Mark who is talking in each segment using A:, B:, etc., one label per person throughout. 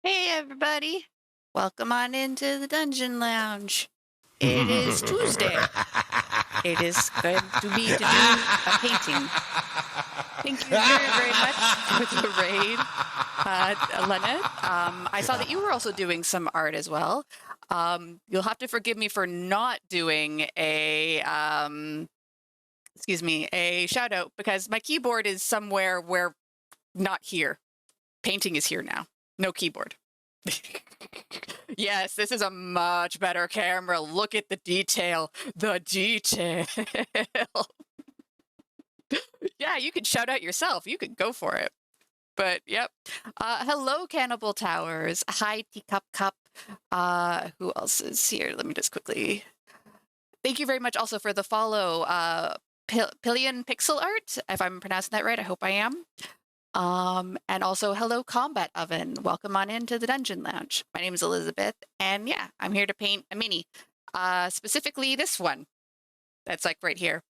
A: Hey everybody, welcome on into the Dungeon Lounge. It is Tuesday. It is going to be to do a painting. Thank you very, very much for the raid, Lena. I saw that you were also doing some art as well. You'll have to forgive me for not doing a, a shout out because my keyboard is somewhere where not here. Painting is here now. No keyboard. Yes, this is a much better camera. Look at the detail. The detail. Yeah, you could shout out yourself. You could go for it. But yep. Hello, Cannibal Towers. Hi, Teacup Cup. Who else is here? Let me just quickly. Thank you very much also for the follow. Pillion Pixel Art, if I'm pronouncing that right. I hope I am. And also, hello, Combat Oven. Welcome on into the Dungeon Lounge. My name is Elizabeth, and yeah, I'm here to paint a mini. Specifically this one. That's like right here.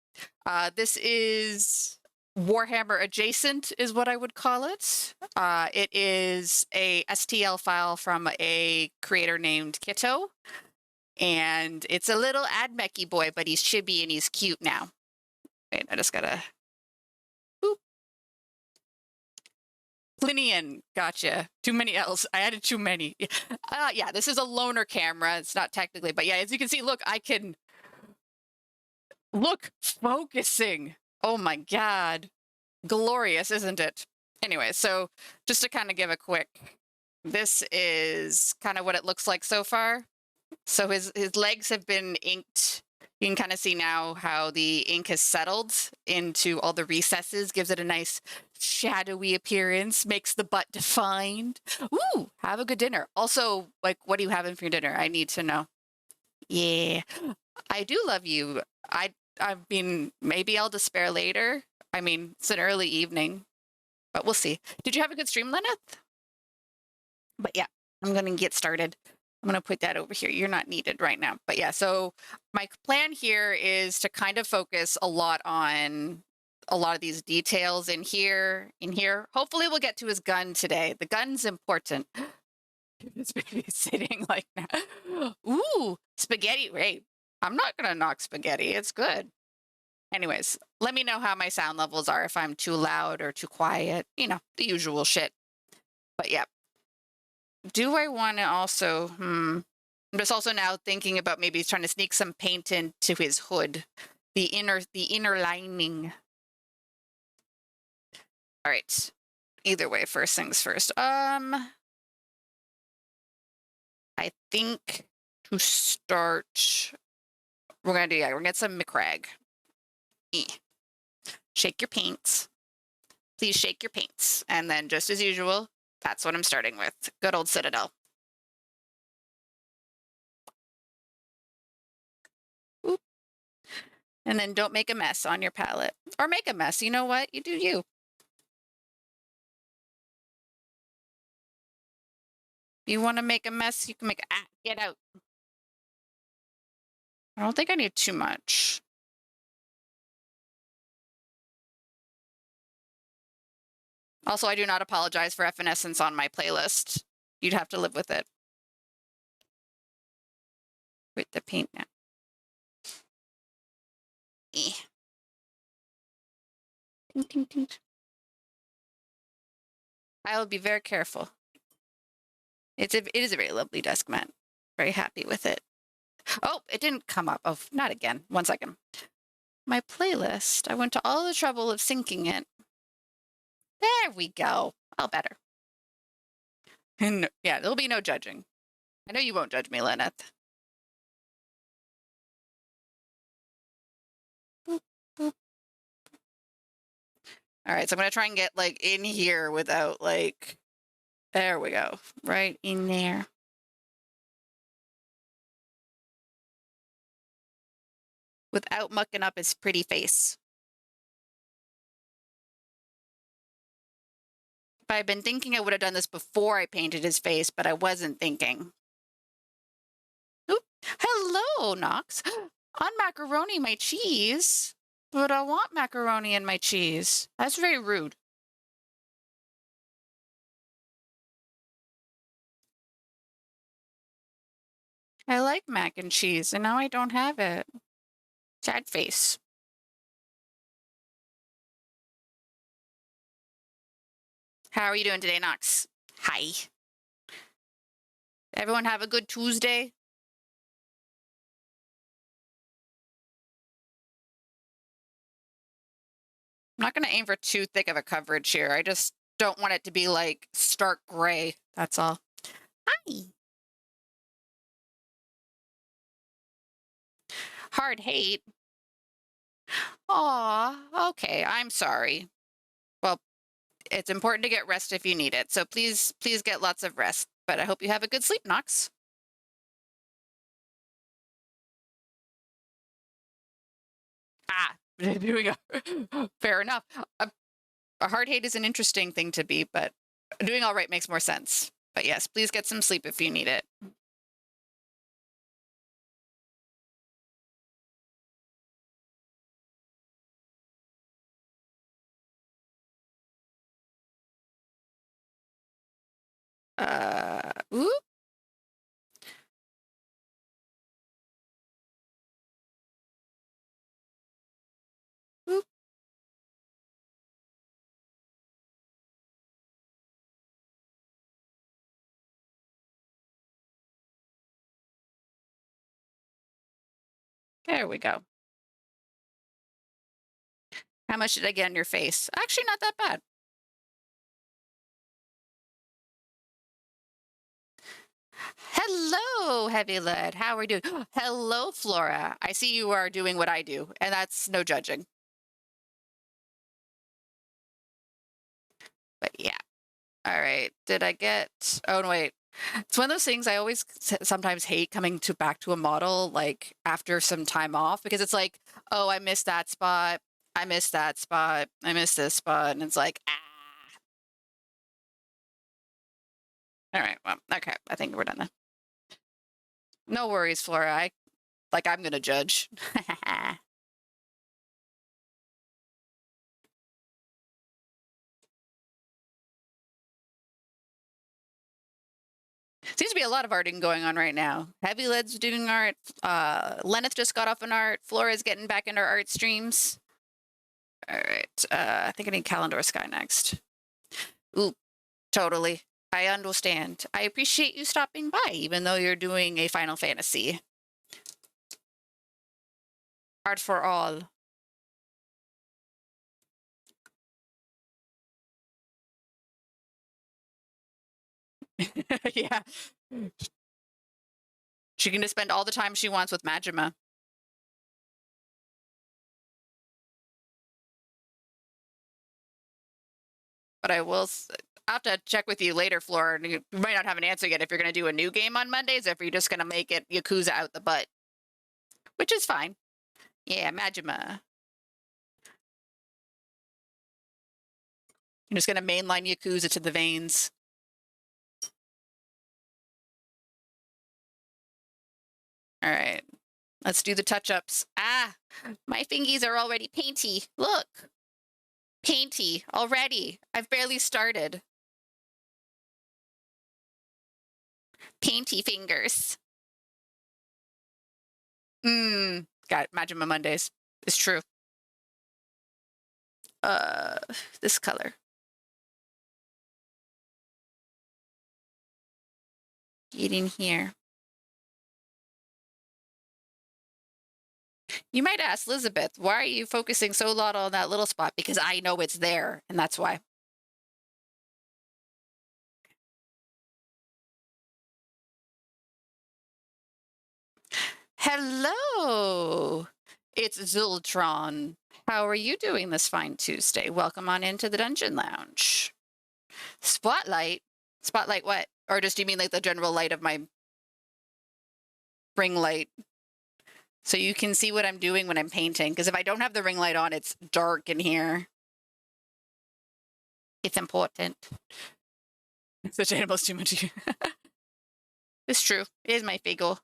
A: This is Warhammer adjacent, is what I would call it. It is a STL file from a creator named Kitto, and it's a little Admechy boy, but he's chibi and he's cute now. Wait, I just gotta. Plinian, gotcha. Too many L's. I added too many. Yeah, this is a loaner camera. It's not technically, but yeah, as you can see, look, I can... Look, focusing. Oh my god. Glorious, isn't it? Anyway, so just to kind of give a quick... This is kind of what it looks like so far. So his legs have been inked. You can kind of see now how the ink has settled into all the recesses, gives it a nice shadowy appearance, makes the butt defined. Ooh, have a good dinner. Also, like, what are you having for your dinner? I need to know. Yeah, I do love you. I mean, maybe I'll despair later. I mean, it's an early evening, but we'll see. Did you have a good stream, Lyneth? But yeah, I'm going to get started. I'm going to put that over here. You're not needed right now. But yeah, so my plan here is to kind of focus a lot on a lot of these details in here. Hopefully we'll get to his gun today. The gun's important. This baby's sitting like that. Ooh, spaghetti. Wait, I'm not going to knock spaghetti. It's good. Anyways, let me know how my sound levels are, if I'm too loud or too quiet. You know, the usual shit. But yeah. Do I want to also, I'm just also now thinking about maybe trying to sneak some paint into his hood, the inner lining. All right. Either way, first things first. I think to start, we're gonna get some McRag. Shake your paints. Please shake your paints, and then just as usual. That's what I'm starting with. Good old Citadel. Oop. And then don't make a mess on your palette. Or make a mess. You know what? You do you. If you want to make a mess, you can make... get out. I don't think I need too much. Also, I do not apologize for Evanescence on my playlist. You'd have to live with it. With the paint now. Ting, ting, ting. I will be very careful. It is a very lovely desk mat. Very happy with it. Oh, it didn't come up. Oh, not again. 1 second. my playlist. I went to all the trouble of syncing it. There we go. All better. And yeah, there'll be no judging. I know you won't judge me, Lynette. Boop, boop. All right, so I'm gonna try and get like in here without like, there we go, right in there. Without mucking up his pretty face. If I had been thinking, I would have done this before I painted his face, but I wasn't thinking. Oop. Hello, Knox. On macaroni, my cheese. But I want macaroni and my cheese. That's very rude. I like mac and cheese, and now I don't have it. Sad face. How are you doing today, Knox? Hi. Everyone have a good Tuesday? I'm not going to aim for too thick of a coverage here. I just don't want it to be like stark gray. That's all. Hi. Hard hate. Aw, okay, I'm sorry. Well, it's important to get rest if you need it. So please get lots of rest. But I hope you have a good sleep, Knox. Ah, doing fair enough. A hard hate is an interesting thing to be, but doing all right makes more sense. But yes, please get some sleep if you need it. Oop. Oop. There we go. How much did I get on your face? Actually, not that bad. Hello, Heavy Lead. How are we doing? Hello, Flora. I see you are doing what I do, and that's no judging. But yeah. All right. Did I get? Oh no, wait. It's one of those things I always sometimes hate coming to back to a model like after some time off because it's like, oh, I missed that spot. I missed that spot. I missed this spot, and it's like, ah. All right. Well, okay. I think we're done then. No worries, Flora. I'm gonna judge. Seems to be a lot of arting going on right now. Heavy Lead's doing art. Lenneth just got off an art. Flora's getting back into art streams. All right. I think I need Calendar Sky next. Ooh, totally. I understand. I appreciate you stopping by, even though you're doing a Final Fantasy. Art for all. Yeah. She can just spend all the time she wants with Majima. But I'll have to check with you later, Flora. You might not have an answer yet if you're going to do a new game on Mondays, or if you're just going to make it Yakuza out the butt. Which is fine. Yeah, Majima. I'm just going to mainline Yakuza to the veins. All right. Let's do the touch-ups. Ah, my fingies are already painty. Look. Painty already. I've barely started. Painty fingers. Got it. Majima Mondays. It's true. This color. Get in here. You might ask, Elizabeth, why are you focusing so lot on that little spot? Because I know it's there, and that's why. Hello, it's Zultron. How are you doing this fine Tuesday? Welcome on into the Dungeon Lounge. Spotlight? Spotlight what? Or just do you mean like the general light of my ring light? So you can see what I'm doing when I'm painting. Because if I don't have the ring light on, it's dark in here. It's important. Such animals too much. It's true. It is my figure.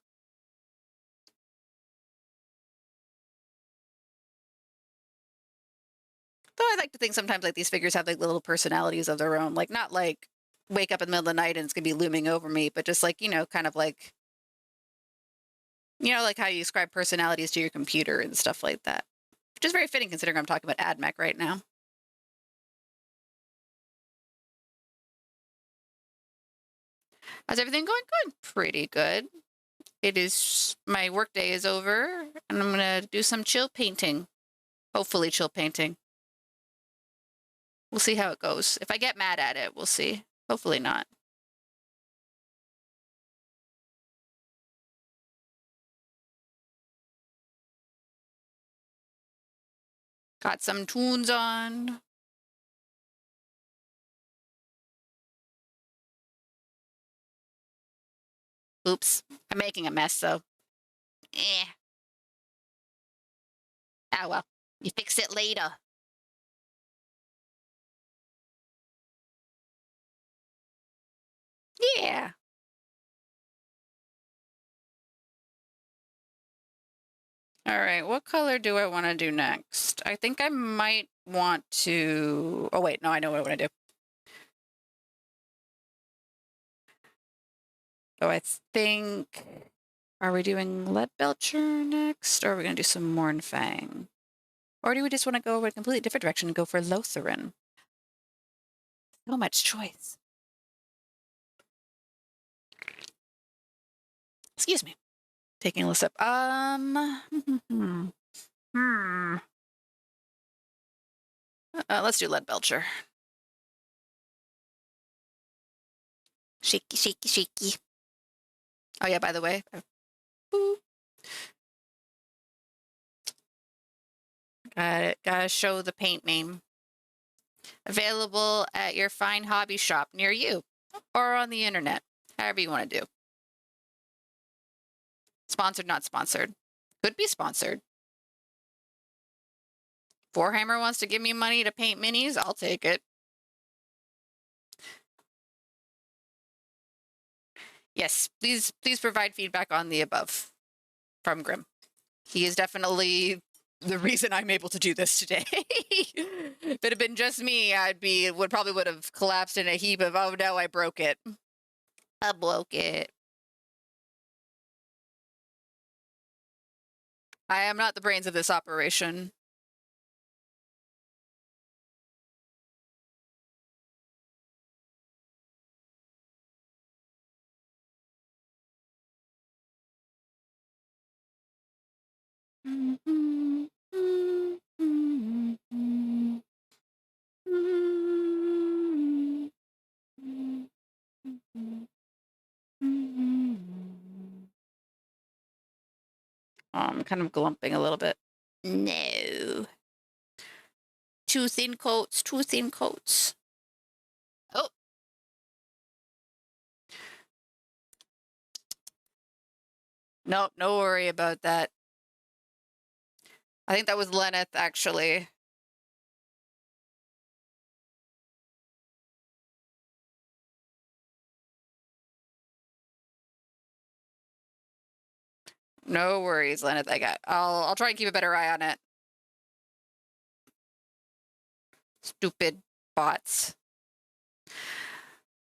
A: Though I like to think sometimes like these figures have like little personalities of their own. Like not like wake up in the middle of the night and it's gonna be looming over me, but just like, kind of like like how you describe personalities to your computer and stuff like that. Which is very fitting considering I'm talking about AdMech right now. How's everything going? Good. Pretty good. It is, my workday is over, and I'm gonna do some chill painting. Hopefully chill painting. We'll see how it goes. If I get mad at it, we'll see. Hopefully not. Got some tunes on. Oops. I'm making a mess, though. Eh. Ah, well. You fix it later. Yeah. All right, what color do I want to do next? I think I might want to... Oh, wait, no, I know what I want to do. So I think... Are we doing Lead Belcher next? Or are we going to do some Mornfang? Or do we just want to go a completely different direction and go for Lotharen? So much choice. Excuse me. Taking a sip. Let's do Lead Belcher. Shaky, shaky, shaky. Oh yeah, by the way. Gotta show the paint name. Available at your fine hobby shop near you or on the internet. However you want to do. Sponsored, not sponsored. Could be sponsored. Warhammer wants to give me money to paint minis. I'll take it. Yes, please provide feedback on the above from Grim. He is definitely the reason I'm able to do this today. If it had been just me, would have collapsed in a heap of, oh no, I broke it. I broke it. I am not the brains of this operation. I'm kind of glumping a little bit. No. Two thin coats, two thin coats. Oh. Nope, no worry about that. I think that was Lenneth, actually. No worries, Lenneth. I'll try and keep a better eye on it. Stupid bots.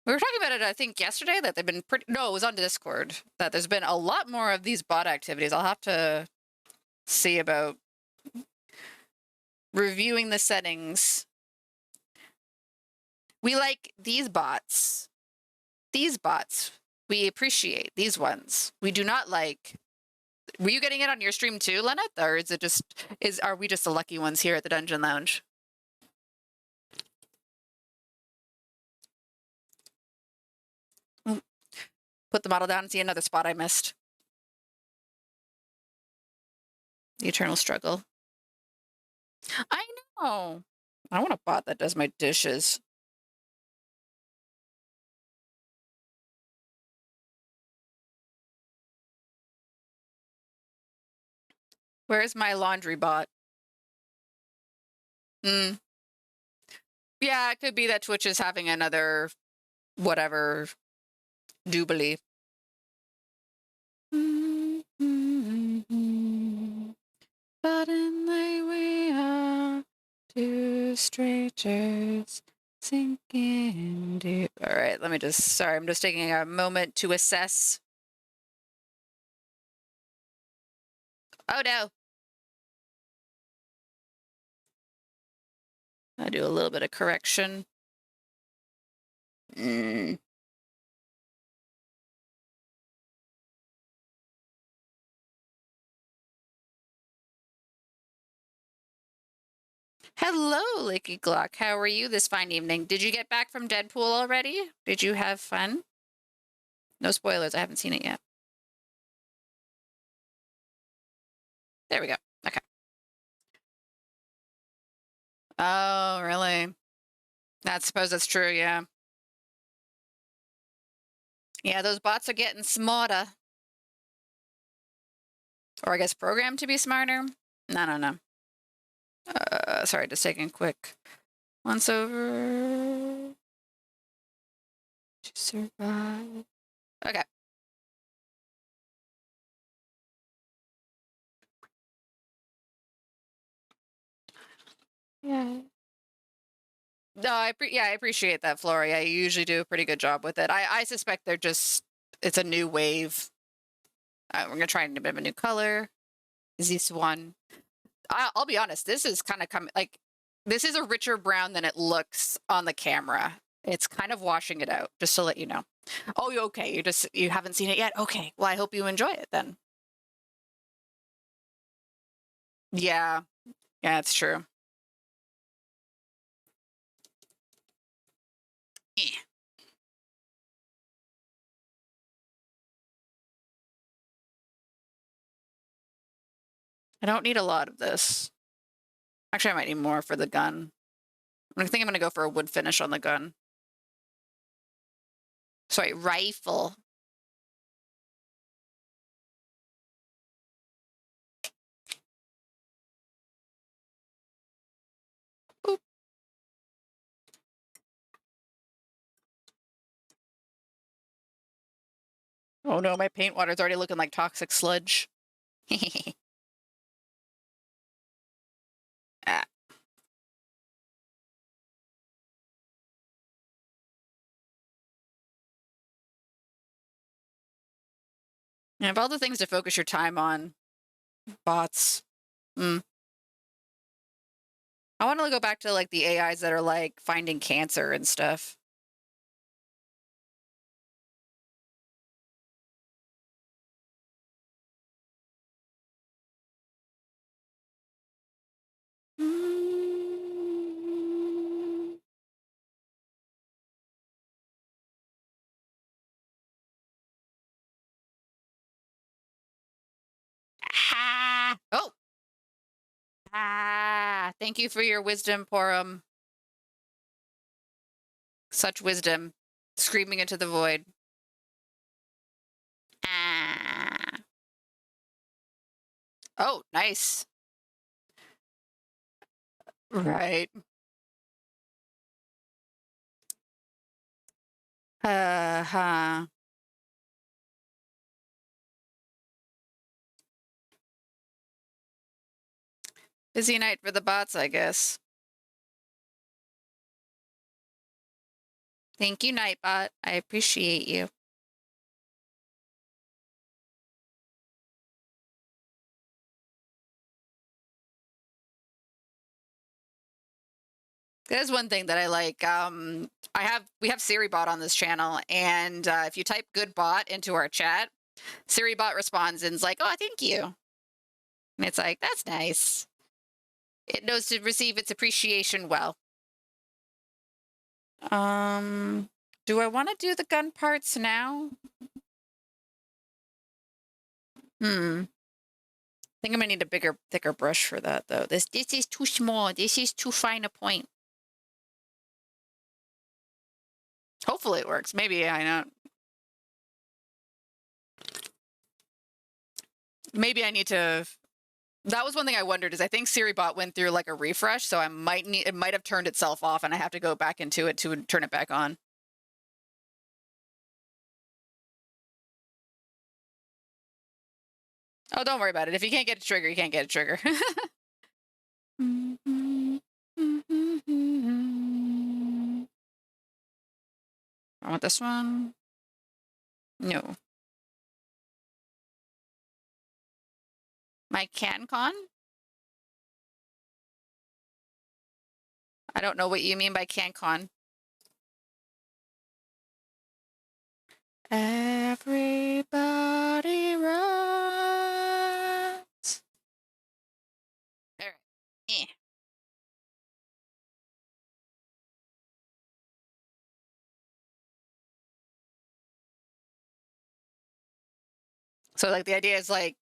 A: We were talking about it, I think, yesterday, that they've been pretty... No, it was on Discord. That there's been a lot more of these bot activities. I'll have to see about reviewing the settings. We like these bots. These bots. We appreciate these ones. We do not like Were you getting it on your stream too, Lenneth? Or is it just, are we just the lucky ones here at the Dungeon Lounge? Put the model down and see another spot I missed. The eternal struggle. I know. I want a bot that does my dishes. Where's my laundry bot? Hmm. Yeah, it could be that Twitch is having another whatever doobly. But in the way are two strangers sinking deep. All right, let me just, sorry, I'm just taking a moment to assess. Oh no. I do a little bit of correction. Hello, Licky Glock. How are you this fine evening? Did you get back from Deadpool already? Did you have fun? No spoilers. I haven't seen it yet. There we go. Okay. Oh, really? I suppose that's true, yeah. Yeah, those bots are getting smarter. Or I guess programmed to be smarter. I don't know. Sorry, just taking a quick once over to survive. Okay. Yeah. No, I appreciate that, Flory. I usually do a pretty good job with it. I suspect they're just, it's a new wave. We're gonna try a bit of a new color. This one. I'll be honest, this is kind of like, this is a richer brown than it looks on the camera. It's kind of washing it out, just to let you know. Oh, okay. You haven't seen it yet? Okay. Well, I hope you enjoy it then. Yeah. Yeah, it's true. Yeah. I don't need a lot of this. Actually, I might need more for the gun. I think I'm going to go for a wood finish on the gun. Sorry, rifle. Oop. Oh no, my paint water's already looking like toxic sludge. Ah. And of all the things to focus your time on, bots. I want to go back to like the AIs that are like finding cancer and stuff. Ah! Oh! Ah! Thank you for your wisdom, Porum. Such wisdom. Screaming into the void. Ah! Oh, nice. Right. Huh. Busy night for the bots, I guess. Thank you, Nightbot. I appreciate you. There's one thing that I like. We have Siri bot on this channel, and if you type "good bot" into our chat, Siri bot responds and's like, "Oh, thank you." And it's like, that's nice. It knows to receive its appreciation well. Do I want to do the gun parts now? I think I'm gonna need a bigger, thicker brush for that, though. This is too small. This is too fine a point. Hopefully it works. Maybe I know. Maybe I need to. That was one thing I wondered. Is I think SiriBot went through like a refresh, so I might need. It might have turned itself off, and I have to go back into it to turn it back on. Oh, don't worry about it. If you can't get a trigger, you can't get a trigger. I want this one. No. My CanCon? I don't know what you mean by CanCon. Everybody runs. All right. Eh. So like the idea is like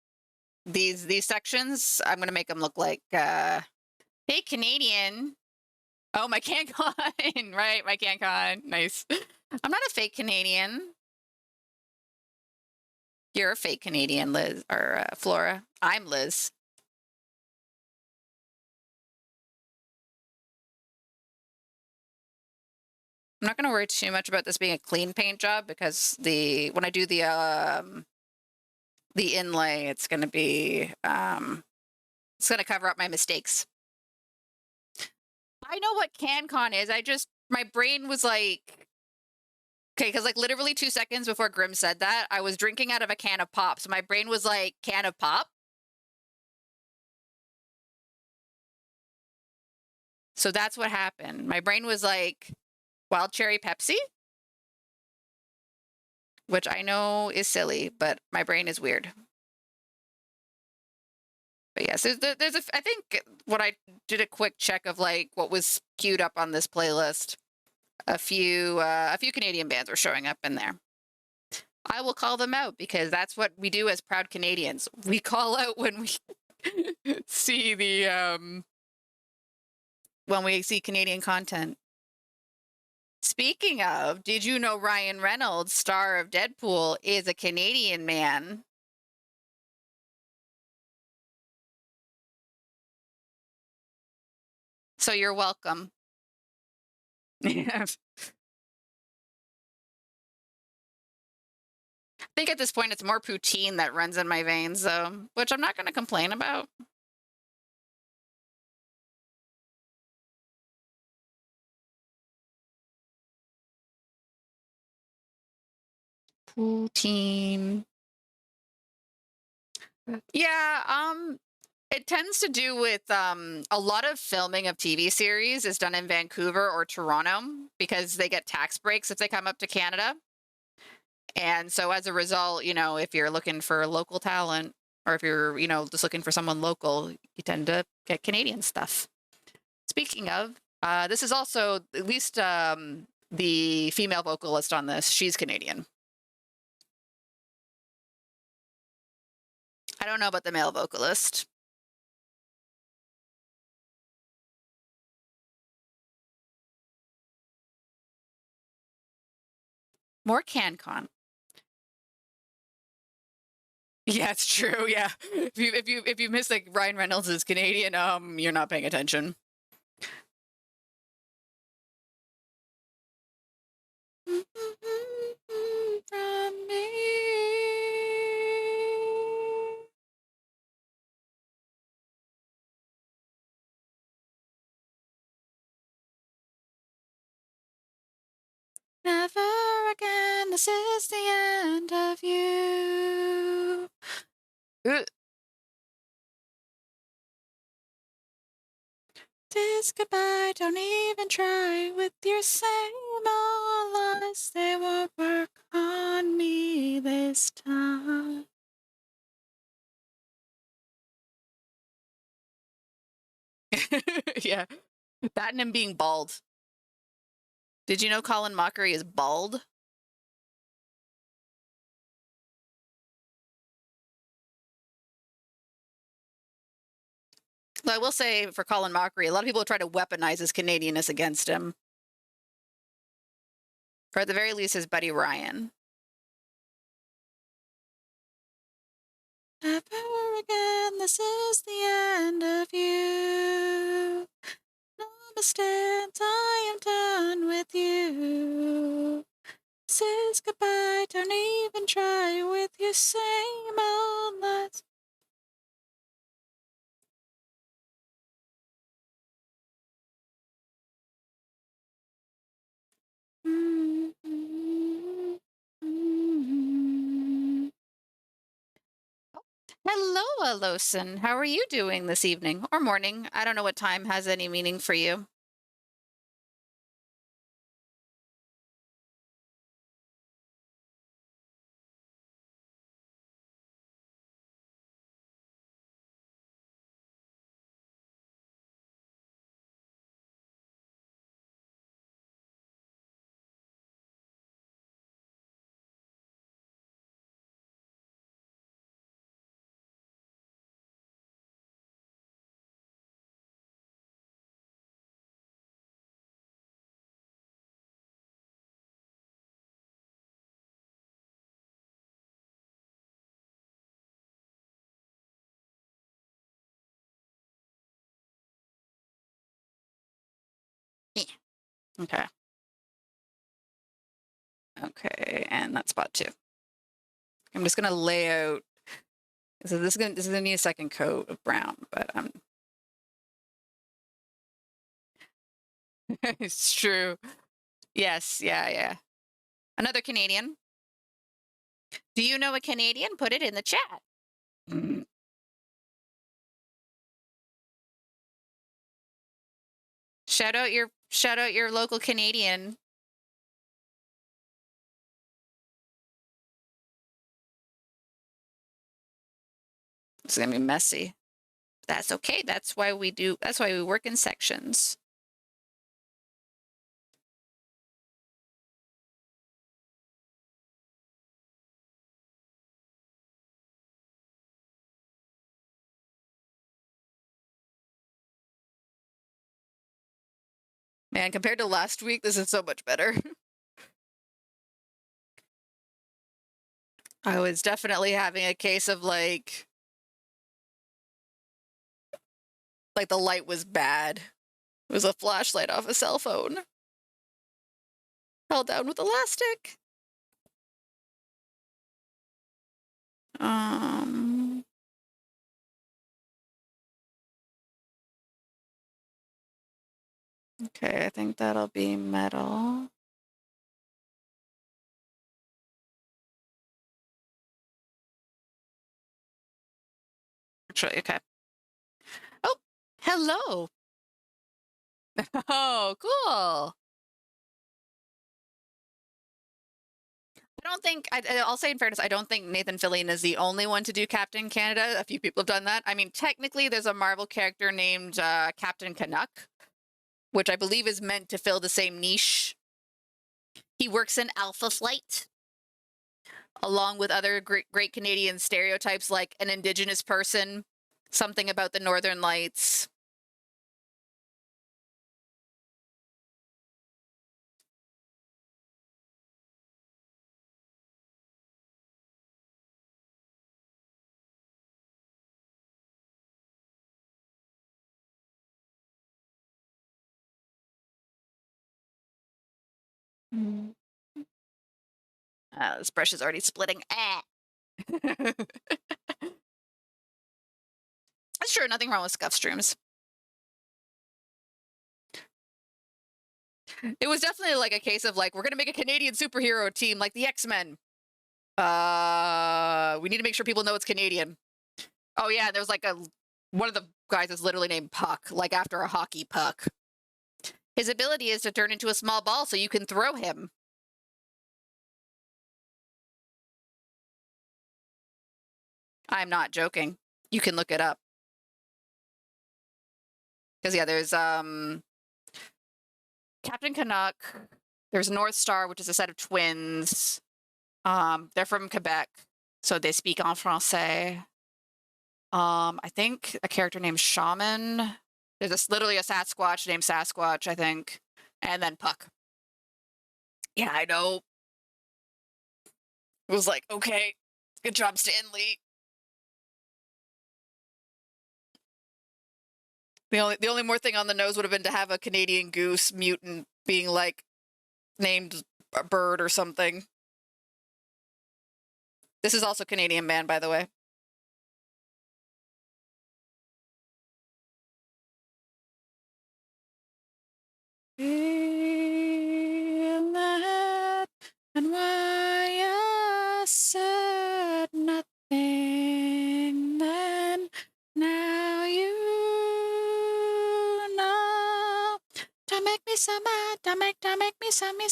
A: these sections, I'm gonna make them look like hey Canadian. Oh, my CanCon, right? My CanCon. Nice. I'm not a fake Canadian. You're a fake Canadian, Liz or Flora. I'm Liz. I'm not going to worry too much about this being a clean paint job because when I do the inlay, it's going to be it's going to cover up my mistakes. I know what CanCon is. My brain was like, okay, because like literally 2 seconds before Grim said that, I was drinking out of a can of pop. So my brain was like, can of pop? So that's what happened. My brain was like, wild cherry Pepsi? Which I know is silly, but my brain is weird. But yes, I think what I did a quick check of like what was queued up on this playlist. A few Canadian bands were showing up in there. I will call them out because that's what we do as proud Canadians. We call out when we see when we see Canadian content. Speaking of, did you know Ryan Reynolds, star of Deadpool, is a Canadian man? So you're welcome. I think at this point it's more poutine that runs in my veins, though, which I'm not going to complain about. Poutine. Yeah, it tends to do with a lot of filming of TV series is done in Vancouver or Toronto because they get tax breaks if they come up to Canada. And so as a result, if you're looking for local talent or if you're, just looking for someone local, you tend to get Canadian stuff. Speaking of, this is also at least the female vocalist on this. She's Canadian. I don't know about the male vocalist. More CanCon. Yeah, it's true. Yeah, if you miss like Ryan Reynolds is Canadian, you're not paying attention. From me. Never again. This is the end of you. Says goodbye, don't even try with your same old lies. They won't work on me this time. Yeah, that and him being bald. Did you know Colin Mockery is bald? Though I will say for Colin Mockery, a lot of people try to weaponize his Canadianness against him. Or at the very least, his buddy Ryan. Never again, this is the end of you. No mistakes, I am done with you. Says goodbye, don't even try with your same old lies. Hello, Alosin. How are you doing this evening or morning? I don't know what time has any meaning for you. Yeah. Okay. Okay, and that's spot two. I'm just gonna lay out. So this is gonna need a second coat of brown, but it's true. Yes, yeah. Another Canadian. Do you know a Canadian? Put it in the chat. Mm. Shout out your local Canadian. It's gonna be messy. That's okay. That's why we work in sections. Man, compared to last week, this is so much better. I was definitely having a case of like the light was bad. It was a flashlight off a cell phone. Held down with elastic. Okay, I think that'll be metal. Actually, okay. Oh, hello. Oh, cool. I don't think, I'll say in fairness, I don't think Nathan Fillion is the only one to do Captain Canada. A few people have done that. I mean, technically, there's a Marvel character named Captain Canuck, which I believe is meant to fill the same niche. He works in Alpha Flight, along with other great Canadian stereotypes like an Indigenous person, something about the Northern Lights. Mm. This brush is already splitting. Ah. Sure, nothing wrong with scuff streams. It was definitely like a case of like, we're gonna make a Canadian superhero team like the X-Men. We need to make sure people know it's Canadian. Oh yeah, there was like One of the guys is literally named Puck, like after a hockey puck. His ability is to turn into a small ball so you can throw him. I'm not joking. You can look it up. Because, yeah, there's Captain Canuck. There's North Star, which is a set of twins. They're from Quebec, so they speak en français. I think a character named Shaman. There's literally a Sasquatch named Sasquatch, I think. And then Puck. Yeah, I know. It was like, okay, good job, Stanley. The only more thing on the nose would have been to have a Canadian goose mutant being like named a bird or something. This is also Canadian band, by the way. And why I said nothing then, now you know. Don't make me so mad, don't make me so mad,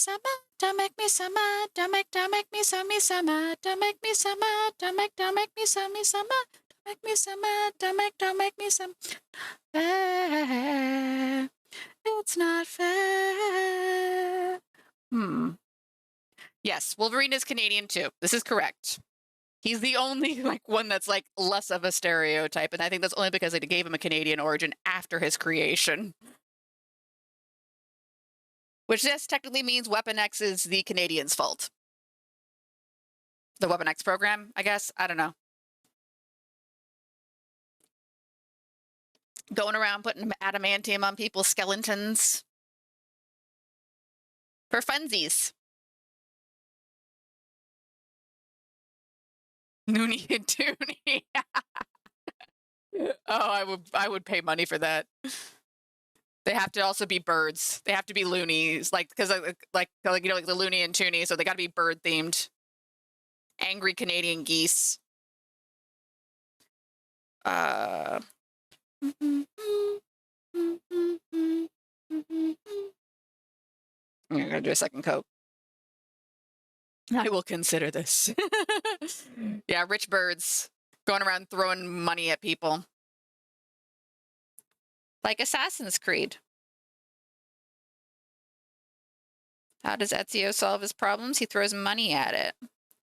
A: don't make me so mad, don't make me so mad, don't make me so mad, don't make me so mad, don't make me so mad, don't make me so fair. It's not fair. Yes, Wolverine is Canadian too. This is correct. He's the only one that's like less of a stereotype, and I think that's only because they gave him a Canadian origin after his creation. Which this technically means Weapon X is the Canadians' fault. The Weapon X program, I guess. I don't know. Going around putting adamantium on people's skeletons. For funsies. Noonie and Toonie. Oh, I would pay money for that. They have to also be birds. They have to be loonies, because like the Looney and Toonie, so they got to be bird themed. Angry Canadian geese. I'm gonna do a second coat. I will consider this. Yeah, rich birds going around throwing money at people. Like Assassin's Creed. How does Ezio solve his problems? He throws money at it.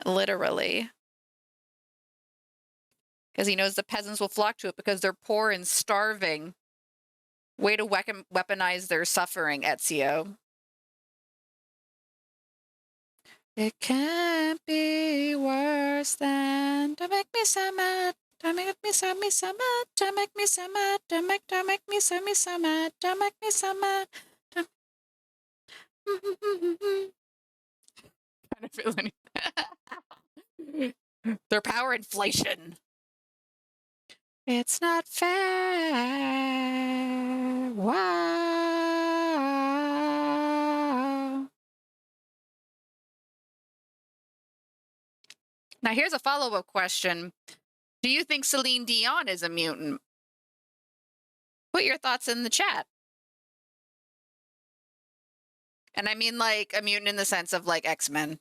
A: Literally. Because he knows the peasants will flock to it because they're poor and starving. Way to weaponize their suffering, Ezio. It can't be worse than don't make me so mad. Don't make me so mad. Don't make me so mad. Don't make me so mad. Don't make me so mad. Kind of feeling their power inflation. It's not fair. Wow. Now here's a follow-up question. Do you think Celine Dion is a mutant? Put your thoughts in the chat. And I mean like a mutant in the sense of like X-Men.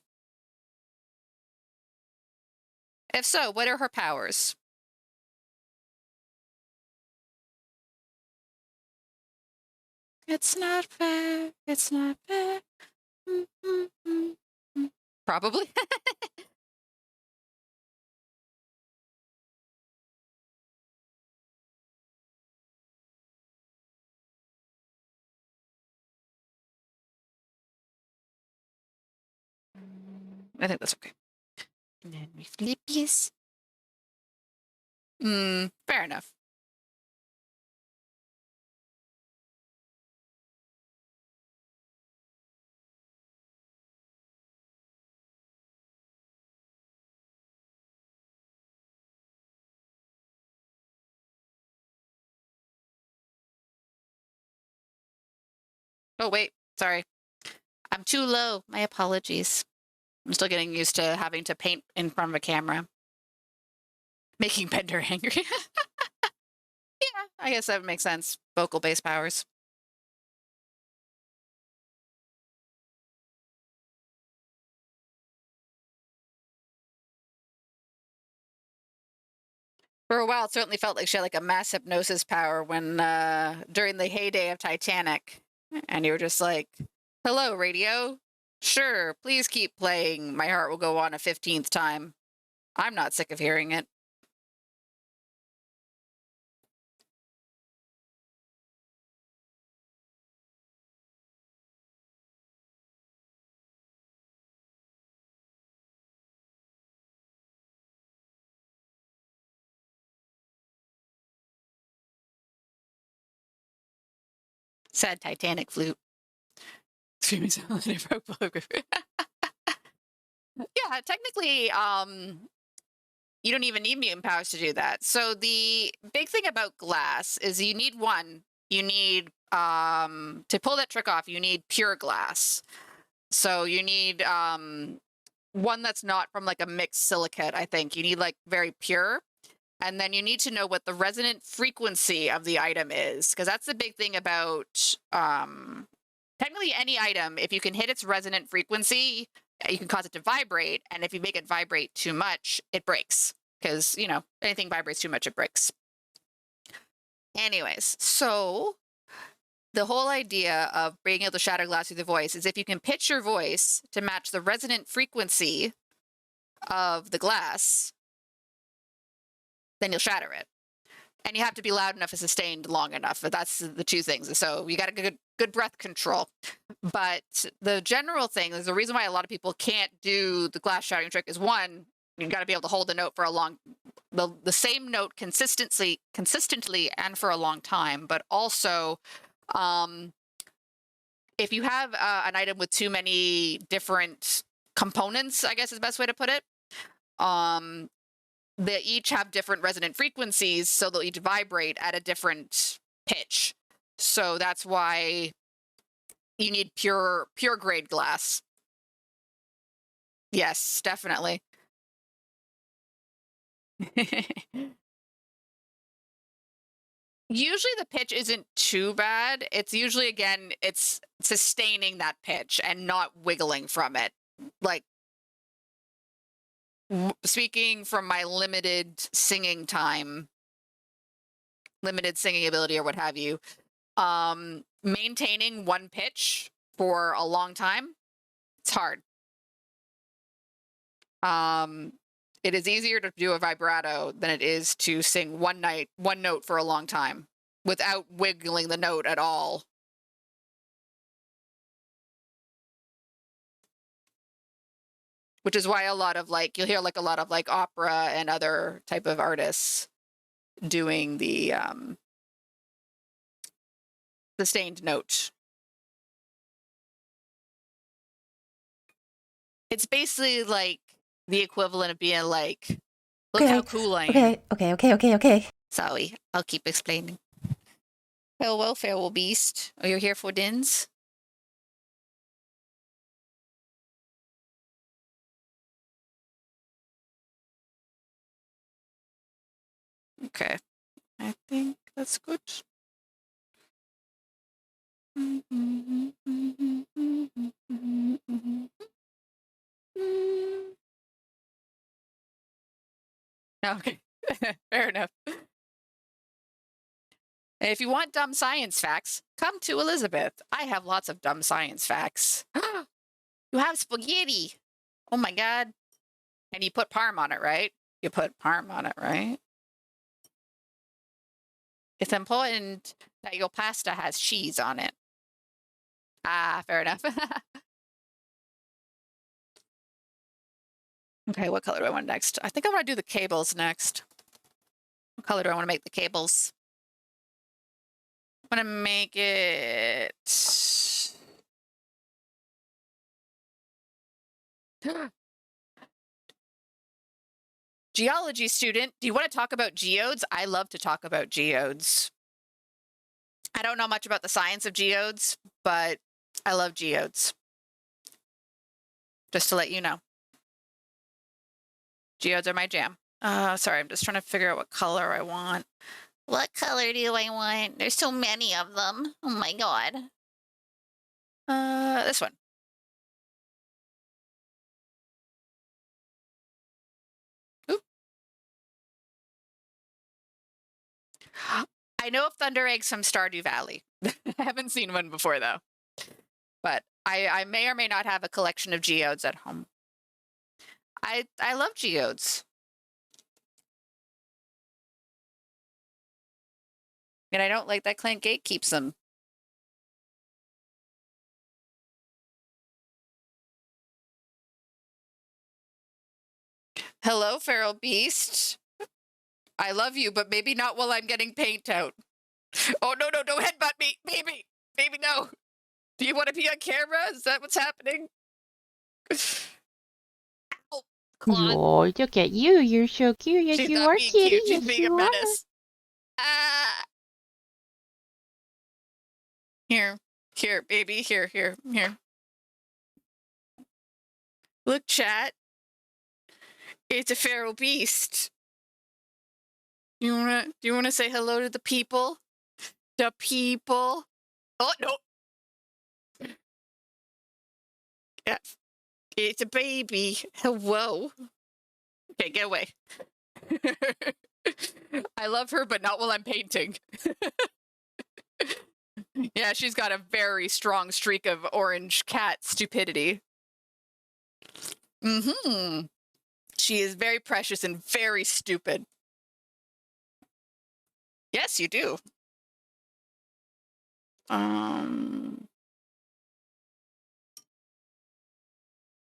A: If so, what are her powers? It's not fair. It's not fair. Probably. I think that's okay. And then we flip this. Fair enough. Oh, wait. Sorry. I'm too low. My apologies. I'm still getting used to having to paint in front of a camera. Making Bender angry. Yeah, I guess that would make sense. Vocal bass powers. For a while, it certainly felt like she had like a mass hypnosis power when during the heyday of Titanic, and you were just like, "Hello, radio. Sure, please keep playing. My heart will go on a 15th time. I'm not sick of hearing it." Sad Titanic flute. Excuse me. Yeah, technically, you don't even need mutant powers to do that. So the big thing about glass is you need one. You need to pull that trick off. You need pure glass. So you need one that's not from like a mixed silicate. I think you need like very pure. And then you need to know what the resonant frequency of the item is, because that's the big thing about technically any item. If you can hit its resonant frequency, you can cause it to vibrate. And if you make it vibrate too much, it breaks, because, you know, anything vibrates too much, it breaks. Anyways, so the whole idea of being able to shatter glass through the voice is if you can pitch your voice to match the resonant frequency of the glass, then you'll shatter it. And you have to be loud enough and sustained long enough. But that's the two things. So you got a good breath control. But the general thing is the reason why a lot of people can't do the glass shattering trick is, one, you got to be able to hold the note for the same note consistently and for a long time. But also, if you have an item with too many different components, I guess is the best way to put it, they each have different resonant frequencies, so they'll each vibrate at a different pitch. So that's why you need pure grade glass. Yes, definitely. Usually the pitch isn't too bad. It's usually, again, it's sustaining that pitch and not wiggling from it. Like, speaking from my limited singing time, limited singing ability or what have you, maintaining one pitch for a long time, it's hard. It is easier to do a vibrato than it is to sing one note for a long time without wiggling the note at all. Which is why a lot of you'll hear like a lot of like opera and other type of artists doing the sustained note. It's basically like the equivalent of being like, look how cool I am.
B: Okay.
A: Sorry, I'll keep explaining. Hello, feral beast. Are you here for dins? Okay, I think that's good. Okay, fair enough. If you want dumb science facts, come to Elizabeth. I have lots of dumb science facts. You have spaghetti. Oh my god. And you put parm on it, right? You put parm on it, right? It's important that your pasta has cheese on it. Ah, fair enough. Okay, what color do I want next? I think I want to do the cables next. What color do I want to make the cables? I'm going to make it... Geology student, do you want to talk about geodes? I love to talk about geodes. I don't know much about the science of geodes, but I love geodes. Just to let you know. Geodes are my jam. Sorry, I'm just trying to figure out what color I want. What color do I want? There's so many of them. Oh my god. This one. Oop. I know of Thunder Eggs from Stardew Valley. I haven't seen one before though. But I may or may not have a collection of geodes at home. I love geodes. And I don't like that Clan Gate keeps them. Hello, feral beast. I love you, but maybe not while I'm getting paint out. Oh, no, no, don't headbutt me. Baby, baby, no. Do you want to be on camera? Is that what's happening? Ow, claw.
B: Oh, look at you. You're so cute. Yes,
A: She's
B: you
A: not
B: are,
A: being
B: kitty.
A: cute. She's
B: Yes,
A: being a
B: you are.
A: menace. Ah. Here, here, baby. Here, here, here. Look, chat. It's a feral beast. Do you wanna say hello to the people? The people. Oh no. Yeah. It's a baby. Hello. Okay, get away. I love her, but not while I'm painting. Yeah, she's got a very strong streak of orange cat stupidity. Mm-hmm. She is very precious and very stupid. Yes, you do.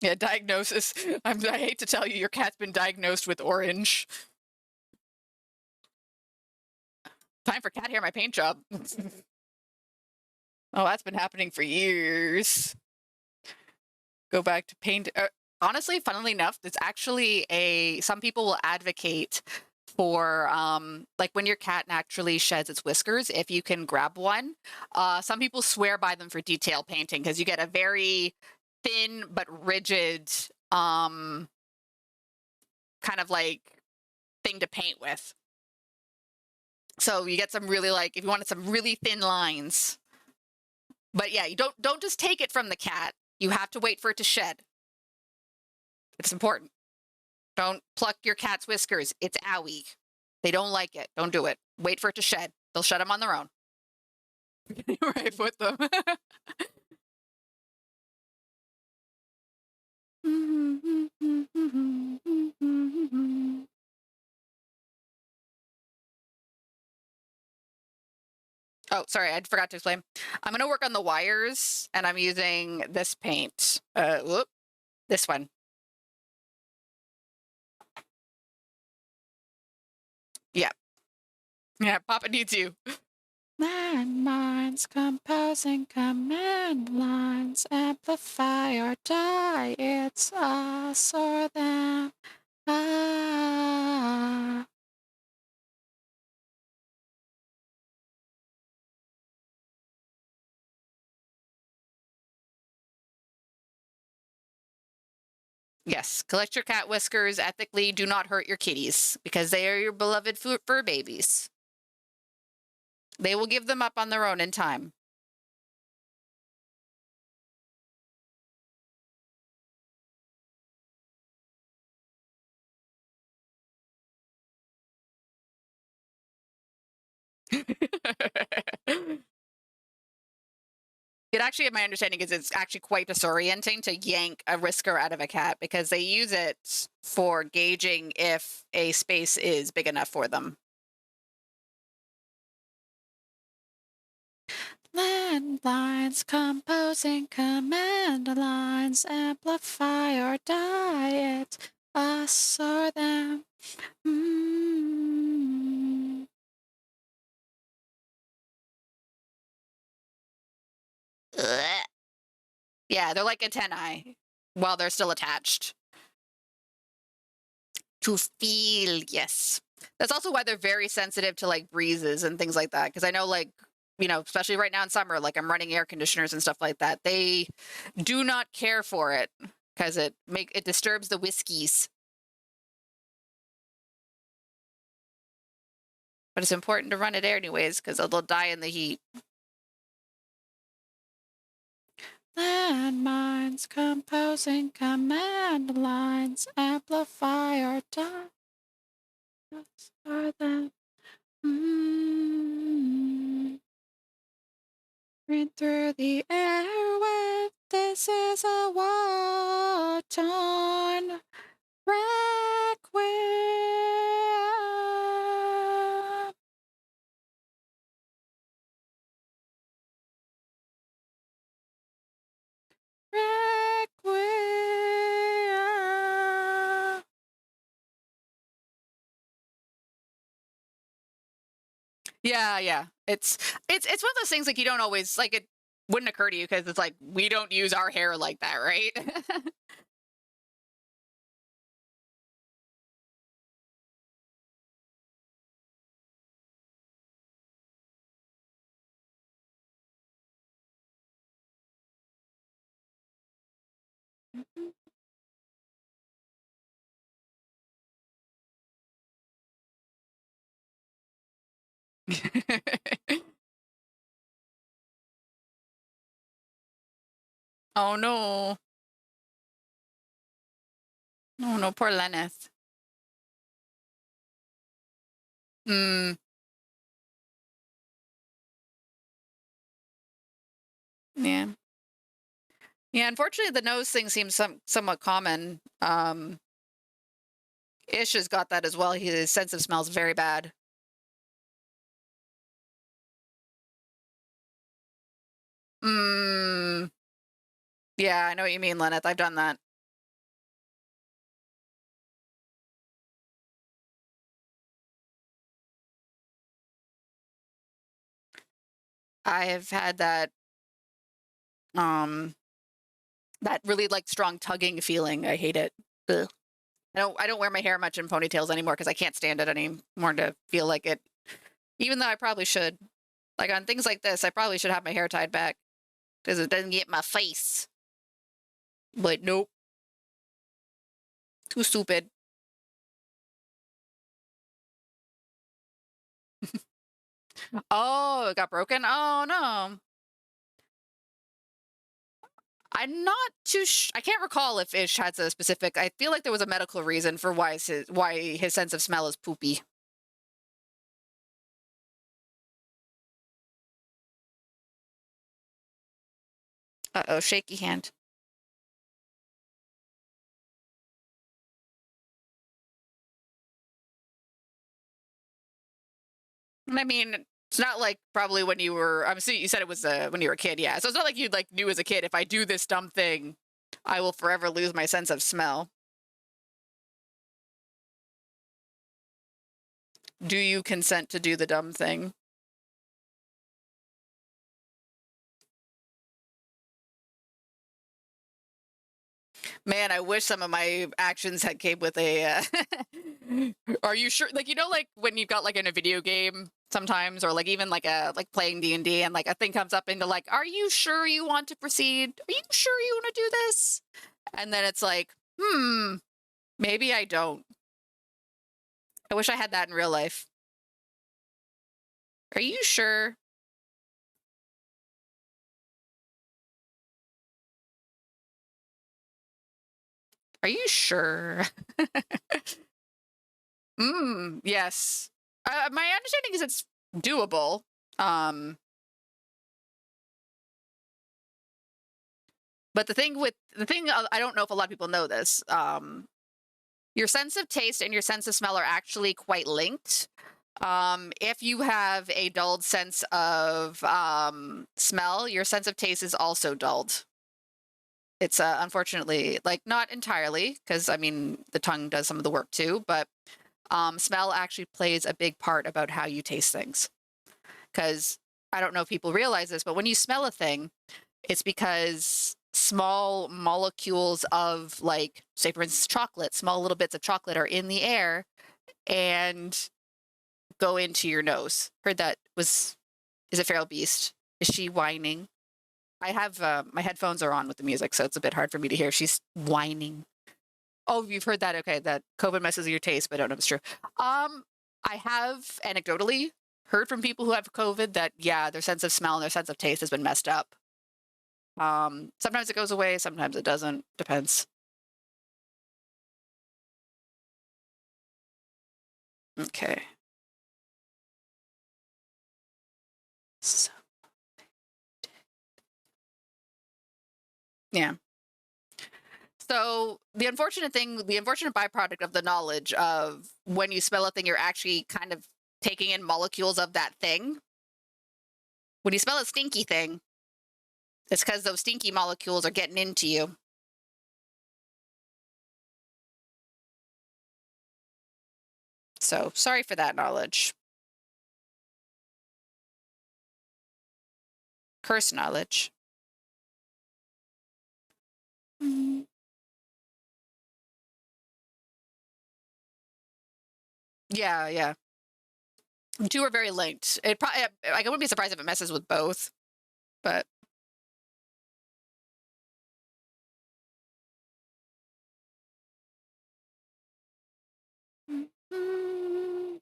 A: Yeah, diagnosis. I hate to tell you, your cat's been diagnosed with orange. Time for cat hair, my paint job. Oh, that's been happening for years. Go back to paint. Honestly, funnily enough, it's actually some people will advocate for like when your cat naturally sheds its whiskers, if you can grab one. Some people swear by them for detail painting because you get a very thin but rigid kind of like thing to paint with. So you get some really like, if you wanted some really thin lines. But yeah, you don't just take it from the cat. You have to wait for it to shed. It's important. Don't pluck your cat's whiskers. It's owie. They don't like it. Don't do it. Wait for it to shed. They'll shed them on their own. Right with them. Oh, sorry, I forgot to explain. I'm going to work on the wires, and I'm using this paint. This one. Yeah. Yeah, Papa needs you. Landmines composing command lines, amplify or die, it's us or them. Ah. Yes, collect your cat whiskers ethically. Do not hurt your kitties because they are your beloved fur babies. They will give them up on their own in time. It actually, my understanding is it's actually quite disorienting to yank a whisker out of a cat because they use it for gauging if a space is big enough for them. Landlines composing command lines, amplify or die it, us or them. Mm. Ugh. Yeah, they're like antennae while they're still attached. To feel, yes. That's also why they're very sensitive to like breezes and things like that. Because I know, like, you know, especially right now in summer, like I'm running air conditioners and stuff like that. They do not care for it because it disturbs the whiskies. But it's important to run it anyways because they'll die in the heat. Landmines composing command lines amplify our time. Are them. Read through the airwave. This is a war-torn requiem. Requiem. Yeah. It's one of those things like you don't always like it wouldn't occur to you because it's like we don't use our hair like that, right? Oh no. Oh no, poor Lenneth. Mm, yeah. Yeah, unfortunately the nose thing seems somewhat common. Ish has got that as well. His sense of smell is very bad. Mm, yeah, I know what you mean, Lenneth. I've done that. I have had um that really like strong tugging feeling. I hate it. Ugh. I don't wear my hair much in ponytails anymore because I can't stand it anymore to feel like it. Even though I probably should. Like on things like this, I probably should have my hair tied back because it doesn't get my face. But nope, too stupid. Oh, it got broken. Oh no. I'm not too. I can't recall if Ish has a specific. I feel like there was a medical reason for why his sense of smell is poopy. Uh-oh, shaky hand. And I mean, it's not like probably when you were. I'm assuming you said it was when you were a kid, yeah. So it's not like you like knew as a kid if I do this dumb thing, I will forever lose my sense of smell. Do you consent to do the dumb thing? Man, I wish some of my actions had came with a. Are you sure? Like like when you've got like in a video game sometimes, or like even like a like playing D&D, and like a thing comes up into like, are you sure you want to proceed? Are you sure you want to do this? And then it's like, maybe I don't. I wish I had that in real life. Are you sure? Are you sure? Yes. My understanding is it's doable. Um, but the thing I don't know if a lot of people know this. Your sense of taste and your sense of smell are actually quite linked. If you have a dulled sense of smell, your sense of taste is also dulled. It's unfortunately like not entirely, because I mean the tongue does some of the work too, but smell actually plays a big part about how you taste things. Because I don't know if people realize this, but when you smell a thing, it's because small molecules of, like, say for instance, chocolate, small little bits of chocolate are in the air and go into your nose. Heard that was, is it Feral Beast? Is she whining? I have my headphones are on with the music, so it's a bit hard for me to hear. She's whining. Oh, you've heard that? Okay, that COVID messes with your taste, but I don't know if it's true. Um, I have anecdotally heard from people who have COVID that, yeah, their sense of smell and their sense of taste has been messed up. Sometimes it goes away, sometimes it doesn't. Depends. Okay. So, yeah. So the unfortunate thing, the unfortunate byproduct of the knowledge of when you smell a thing, you're actually kind of taking in molecules of that thing. When you smell a stinky thing, it's because those stinky molecules are getting into you. So sorry for that knowledge. Curse knowledge. Mm. Yeah, yeah. The two are very linked. It probably, I wouldn't be surprised if it messes with both, but mm, mm.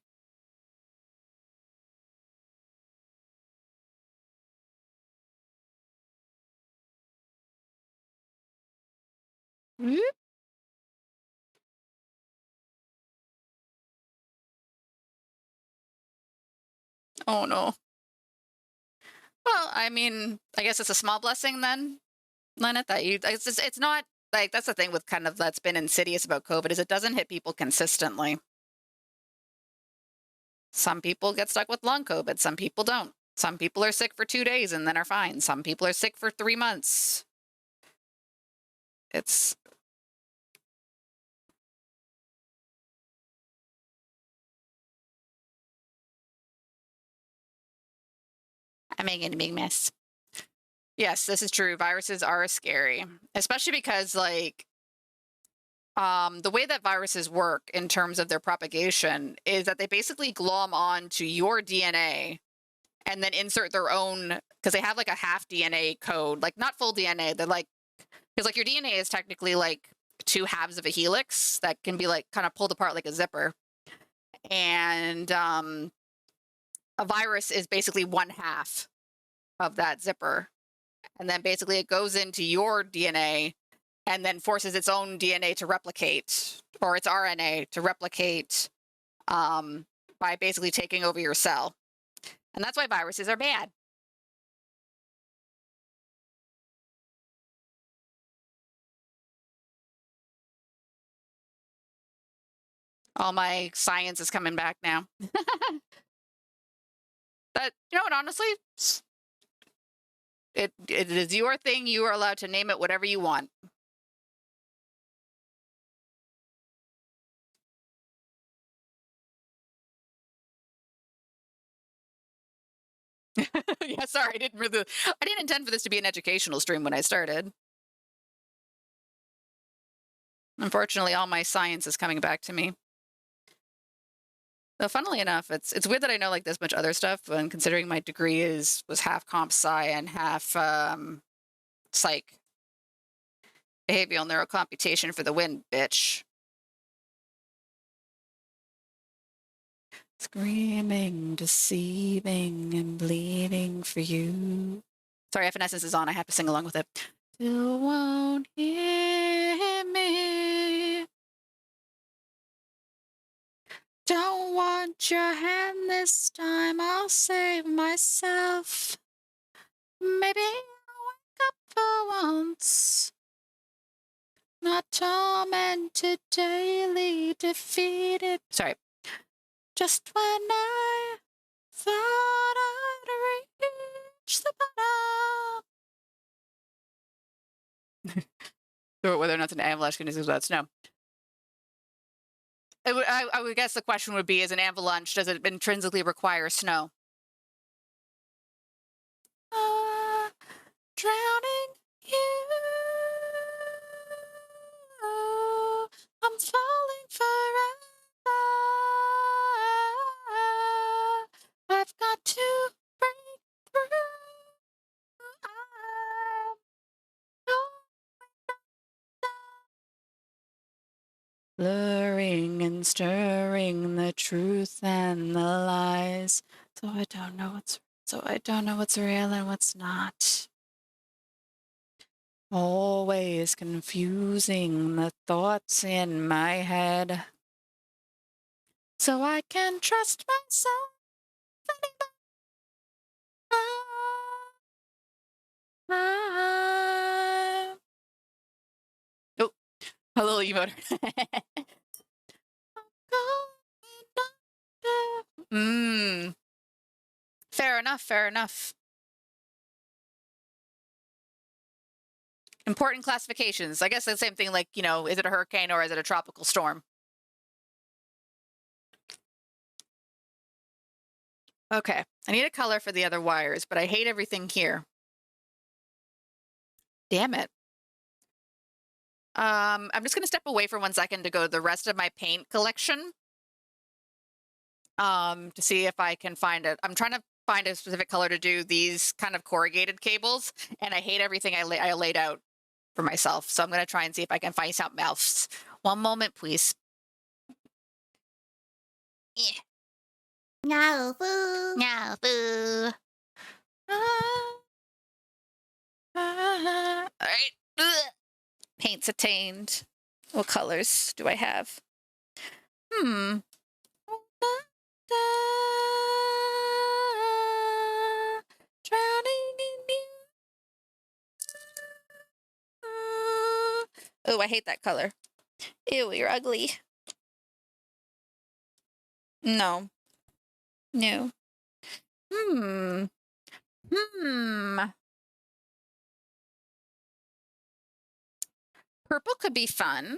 A: Oh no. Well, I mean, I guess it's a small blessing then, Lynette, that you. It's not like that's the thing with kind of that's been insidious about COVID is it doesn't hit people consistently. Some people get stuck with long COVID, some people don't. Some people are sick for 2 days and then are fine. Some people are sick for 3 months. It's I'm making a big mess. Yes, this is true. Viruses are scary, especially because like the way that viruses work in terms of their propagation is that they basically glom on to your DNA and then insert their own because they have like a half DNA code, like not full DNA. They're like because like your DNA is technically like two halves of a helix that can be like kind of pulled apart like a zipper, and a virus is basically one half of that zipper, and then basically it goes into your DNA and then forces its own DNA to replicate or its RNA to replicate by basically taking over your cell. And that's why viruses are bad. All my science is coming back now. But you know what? Honestly, it is your thing. You are allowed to name it whatever you want. Yeah, sorry, I didn't intend for this to be an educational stream when I started. Unfortunately, all my science is coming back to me. Though, funnily enough, it's weird that I know like this much other stuff, and considering my degree was half comp sci and half psych, behavioral neurocomputation for the win, bitch. Screaming, deceiving, and bleeding for you. Sorry, Evanescence is on. I have to sing along with it. Still won't hear me. Don't want your hand this time. I'll save myself. Maybe I'll wake up for once. Not tormented, daily defeated. Sorry. Just when I thought I'd reach the bottom. So whether or not it's an avalanche can use without snow. I would guess the question would be: is an avalanche, does it intrinsically require snow? Drowning you. I'm falling forever. I've got to break through. I'm going down. Blurring and stirring the truth and the lies. So I don't know what's real and what's not. Always confusing the thoughts in my head. So I can trust myself anymore. Oh, a little emote. Fair enough, fair enough. Important classifications. I guess the same thing, like, is it a hurricane or is it a tropical storm? Okay, I need a color for the other wires, but I hate everything here. Damn it. I'm just gonna step away for 1 second to go to the rest of my paint collection. To see if I can find it. I'm trying to find a specific color to do these kind of corrugated cables, and I hate everything I laid out for myself. So I'm gonna try and see if I can find something else. 1 moment, please. Yeah.
B: No, boo.
A: No, boo. All right. Ugh. Paints attained. What colors do I have? Drowning in you. Oh, I hate that color. Ew, you're ugly. No. No. Purple could be fun.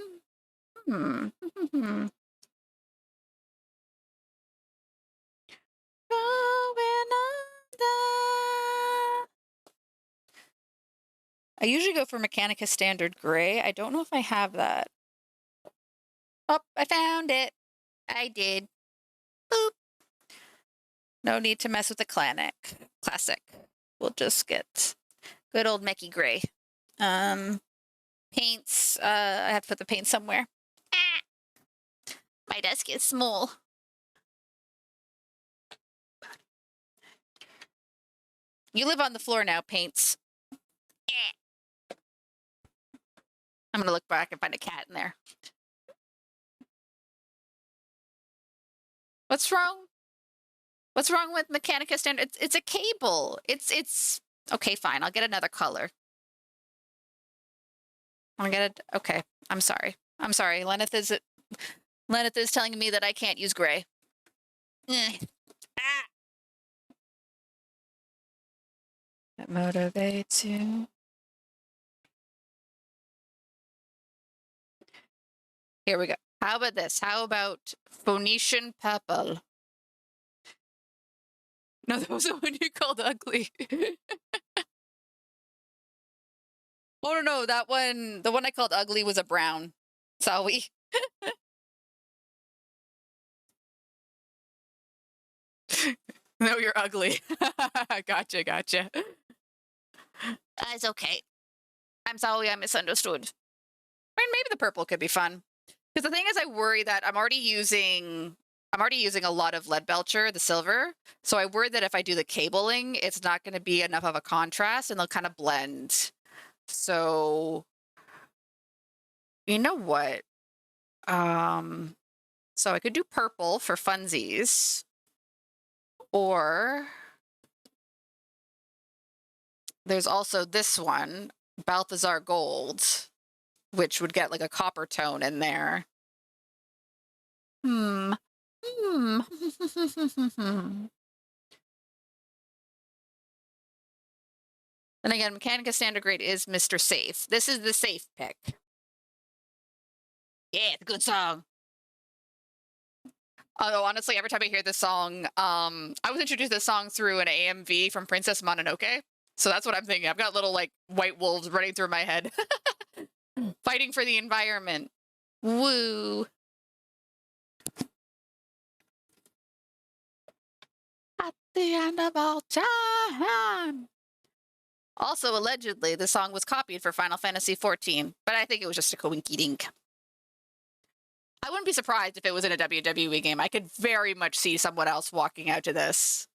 A: Going under. I usually go for Mechanica Standard Gray. I don't know if I have that. Oh, I found it. I did. Boop. No need to mess with the classic. We'll just get good old Mecky Gray. Paints. I have to put the paint somewhere. Ah! My desk is small. You live on the floor now, Paints. I'm gonna look back and find a cat in there. What's wrong? What's wrong with Mechanica Standard? It's a cable. It's okay. Fine. I'll get another color. I'll get it. Okay. I'm sorry. Lenneth is telling me that I can't use gray. Ah. That motivates you. Here we go. How about this? How about Phoenician purple? No, that was the one you called ugly. Oh no, that one, the one I called ugly was a brown. Sorry. No, you're ugly. Gotcha. It's okay. I'm sorry, I misunderstood. I mean, maybe the purple could be fun. Because the thing is, I worry that I'm already using a lot of lead belcher, the silver. So I worry that if I do the cabling, it's not going to be enough of a contrast and they'll kind of blend. So, you know what? So I could do purple for funsies. Or there's also this one, Balthazar Gold, which would get like a copper tone in there. Then again, Mechanica Standard Grade is Mr. Safe. This is the safe pick. Yeah, it's a good song. Although honestly, every time I hear this song, I was introduced to this song through an AMV from Princess Mononoke. So that's what I'm thinking. I've got little like white wolves running through my head. Fighting for the environment. Woo. At the end of all time. Also, allegedly, the song was copied for Final Fantasy XIV, but I think it was just a coinky dink. I wouldn't be surprised if it was in a WWE game. I could very much see someone else walking out to this.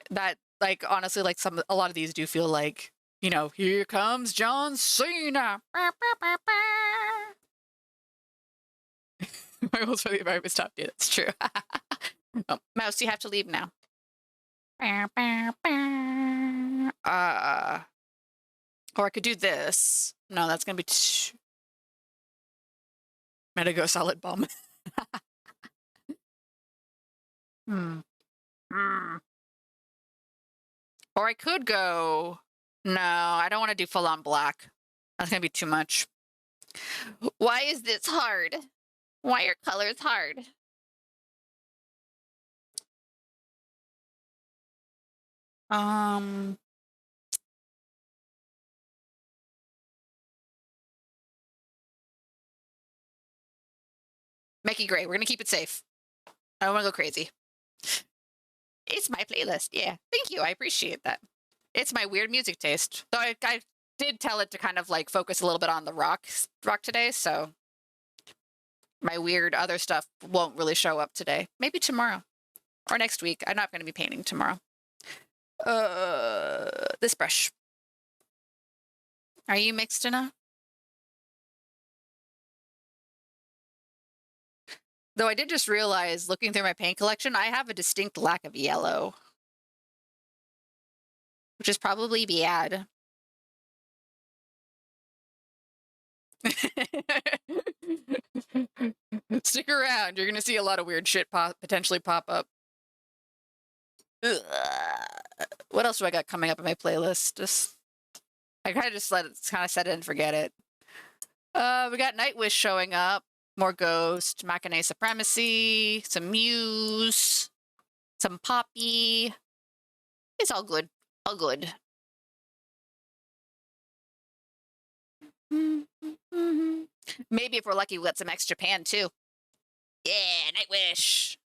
A: That, like, honestly, like, a lot of these do feel like, you know, here comes John Cena. My rules for the environment stopped you. That's true. Oh, Mouse, you have to leave now. Or I could do this. No, that's gonna be Metago Solid Bomb. Hmm. Or I could go. No, I don't want to do full on black. That's gonna be too much. Why is this hard? Why are colors hard? Mickey Gray. We're gonna keep it safe. I don't want to go crazy. It's my playlist. Yeah, thank you. I appreciate that. It's my weird music taste. Though I did tell it to kind of like focus a little bit on the rock today, so my weird other stuff won't really show up today. Maybe tomorrow or next week. I'm not going to be painting tomorrow. This brush. Are you mixed enough? Though I did just realize, looking through my paint collection, I have a distinct lack of yellow, which is probably bad. Stick around. You're going to see a lot of weird shit potentially pop up. Ugh. What else do I got coming up in my playlist? I kind of just set it and forget it. We got Nightwish showing up. More Ghost, Machinae Supremacy, some Muse, some Poppy. It's all good. All good. Maybe if we're lucky, we'll get some X Japan too. Yeah, Nightwish.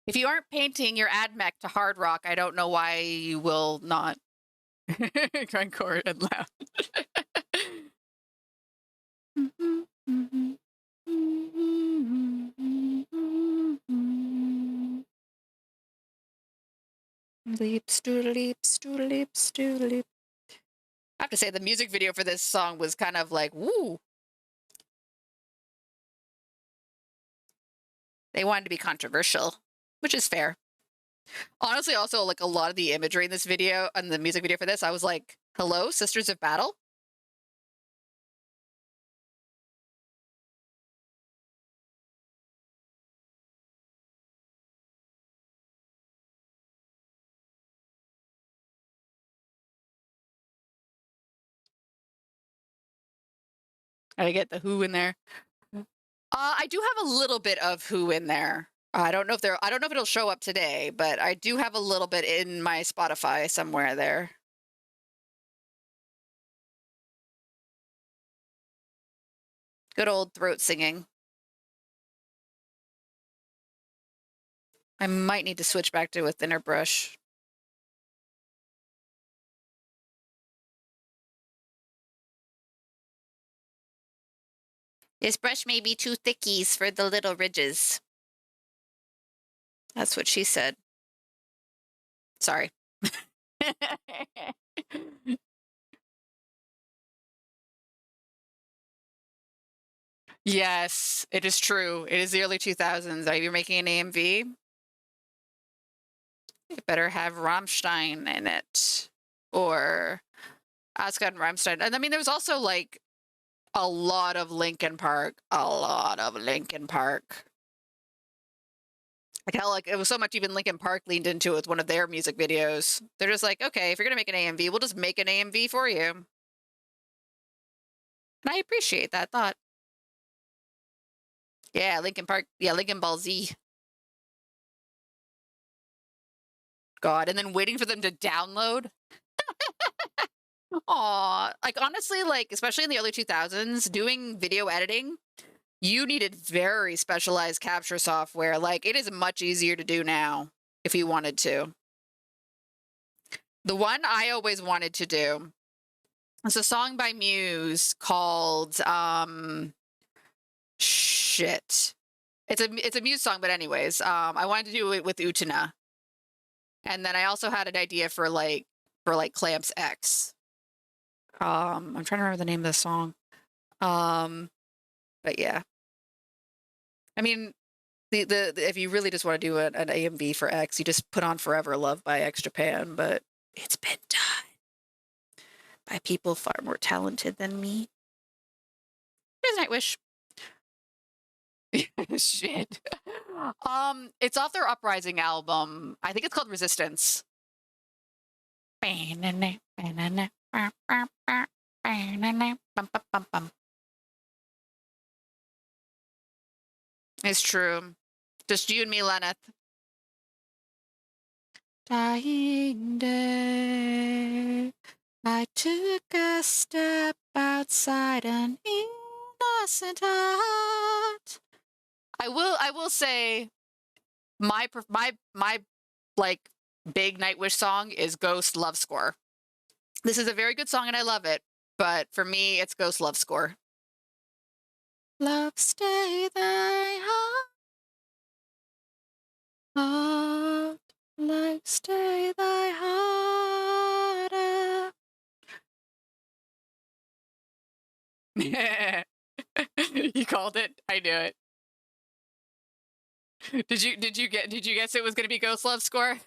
A: If you aren't painting your AdMech to hard rock, I don't know why you will not. Grindcore and loud. Leaps, doodleeps, doodleeps, doodleep. I have to say, the music video for this song was kind of like, woo. They wanted to be controversial, which is fair. Honestly, also, like, a lot of the imagery in this video, and the music video for this, I was like, hello, Sisters of Battle? I get the Who in there. I do have a little bit of Who in there. I don't know if it'll show up today, but I do have a little bit in my Spotify somewhere there. Good old throat singing. I might need to switch back to a thinner brush. This brush may be too thickies for the little ridges. That's what she said. Sorry. Yes, it is true. It is the early 2000s. Are you making an AMV? It better have Rammstein in it. Or Asuka and Rammstein. And I mean, there was also like a lot of Linkin Park. A lot of Linkin Park. Like how like it was so much even Linkin Park leaned into it with one of their music videos. They're just like, okay, if you're gonna make an AMV, we'll just make an AMV for you. And I appreciate that thought. Yeah, Linkin Park. Yeah, Linkin Ball Z. God, and then waiting for them to download. Aw, like honestly, like especially in the early 2000s, doing video editing, you needed very specialized capture software. Like it is much easier to do now if you wanted to. The one I always wanted to do is a song by Muse called shit. It's a Muse song, but anyways, I wanted to do it with Utana. And then I also had an idea for Clamps X. I'm trying to remember the name of the song. But yeah. I mean, the if you really just want to do an AMV for X, you just put on Forever Love by X Japan, but it's been done by people far more talented than me. Here's Nightwish. Shit. It's off their Uprising album. I think it's called Resistance. It's true. Just you and me, Lenneth. Dying day, I took a step outside an innocent heart. I will say, my like big Nightwish song is Ghost Love Score. This is a very good song and I love it, but for me, it's Ghost Love Score. Love stay thy heart, love stay thy heart. You called it. I knew it. Did you guess it was going to be Ghost Love Score?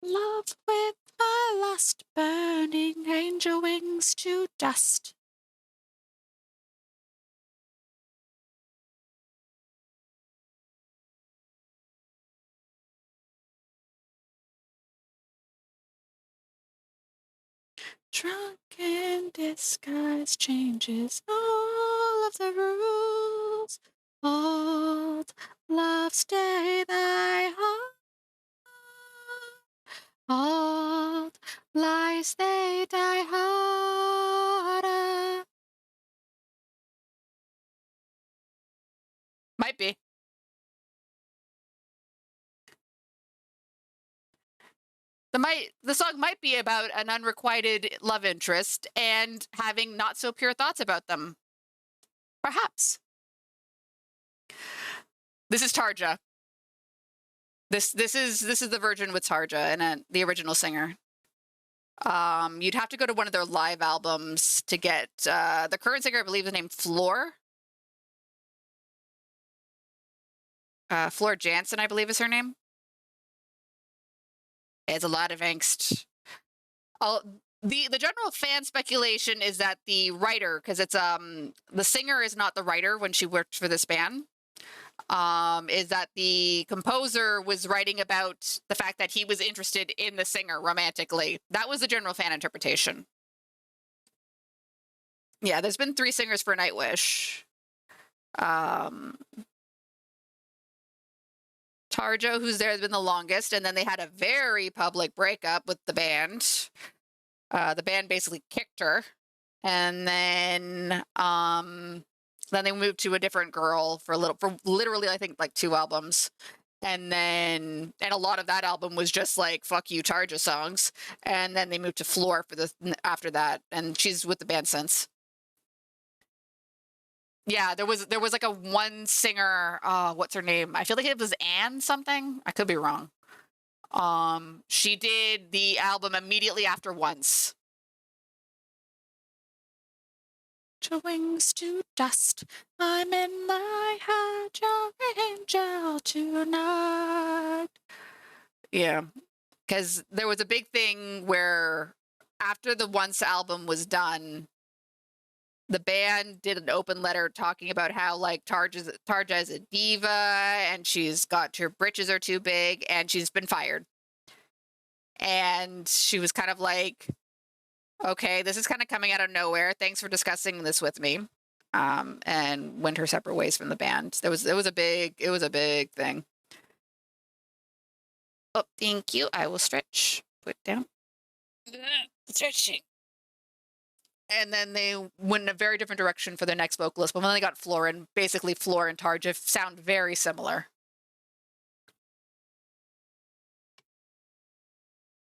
A: Love with my lust burning angel wings to dust. Drunken disguise changes all of the rules. Old love stay thy heart. Old lies they die harder. Might be. The song might be about an unrequited love interest and having not so pure thoughts about them. Perhaps. This is Tarja. This is the version with Tarja and the original singer. You'd have to go to one of their live albums to get the current singer, I believe, is named Floor. Floor Jansen, I believe, is her name. It's a lot of angst. The general fan speculation is that the writer, because it's the singer is not the writer when she worked for this band, is that the composer was writing about the fact that he was interested in the singer romantically. That was the general fan interpretation. Yeah, there's been 3 singers for Nightwish. Tarjo, who's there, has been the longest, and then they had a very public breakup with the band. The band basically kicked her, and then they moved to a different girl for literally I think like 2 albums, and a lot of that album was just like fuck you Tarja songs, and then they moved to Floor for after that, and she's with the band since. Yeah, there was like a one singer, what's her name? I feel like it was Anne something. I could be wrong. She did the album immediately after Once. Your wings to dust. I'm in my heart, your angel tonight. Yeah, because there was a big thing where after the Once album was done, the band did an open letter talking about how like Tarja is a diva and she's got her britches are too big and she's been fired. And she was kind of like, okay, this is kind of coming out of nowhere. Thanks for discussing this with me. And went her separate ways from the band. It was a big thing. Oh, thank you. I will stretch. Put down. Stretching. And then they went in a very different direction for their next vocalist. But when they got Floor, and basically Floor and Tarja sound very similar.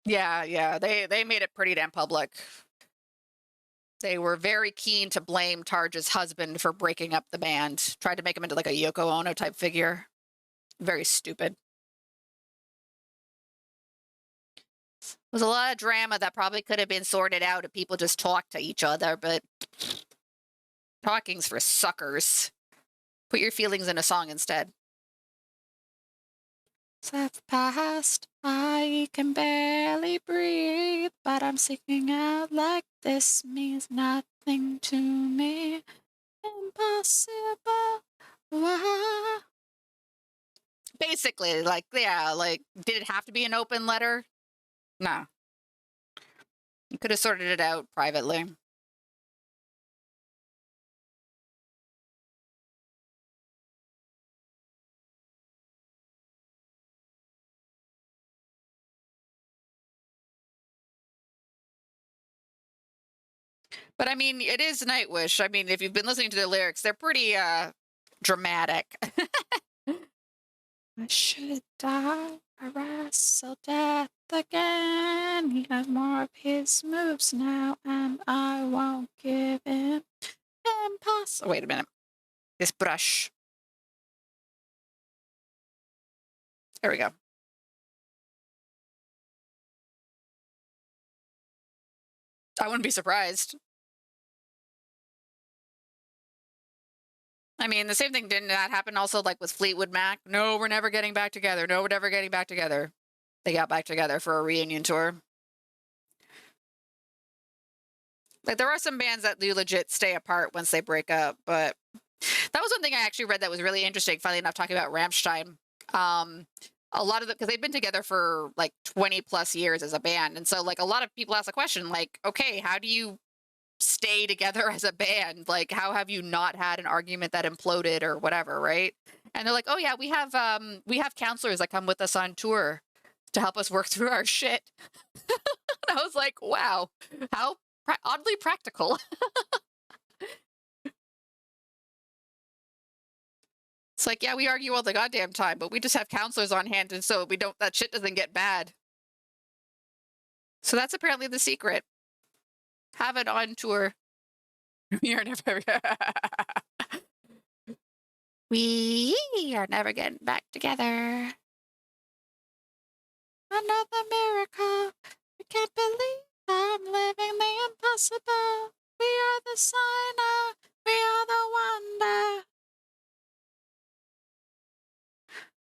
A: Yeah, yeah, they made it pretty damn public. They were very keen to blame Tarja's husband for breaking up the band, tried to make him into like a Yoko Ono type figure. Very stupid. Was a lot of drama that probably could have been sorted out if people just talked to each other, but talking's for suckers. Put your feelings in a song instead. Have passed, I can barely breathe, but I'm singing out like this means nothing to me. Impossible. Wah. Basically, like, yeah, like, did it have to be an open letter? No. You could have sorted it out privately. But I mean, it is Nightwish. I mean, if you've been listening to the lyrics, they're pretty dramatic. I should die. I wrestle death again. He has more of his moves now, and I won't give in. Impossible. Wait a minute. This brush. There we go. I wouldn't be surprised. I mean, the same thing didn't that happen also like with Fleetwood Mac? No, we're never getting back together. No, we're never getting back together. They got back together for a reunion tour. Like there are some bands that do legit stay apart once they break up, but that was one thing I actually read that was really interesting. Funny enough, talking about Rammstein. Um, a lot of them because they've been together for like 20 plus years as a band, and so like a lot of people ask the question, like, okay, how do you stay together as a band? Like, how have you not had an argument that imploded or whatever, right? And they're like, oh yeah, we have counselors that come with us on tour to help us work through our shit. And I was like, wow, how oddly practical. It's like, yeah, we argue all the goddamn time, but we just have counselors on hand, and so we don't that shit doesn't get bad. So that's apparently the secret. Have it on tour. We are never we are never getting back together. Another miracle. I can't believe I'm living the impossible. We are the sign of, we are the wonder.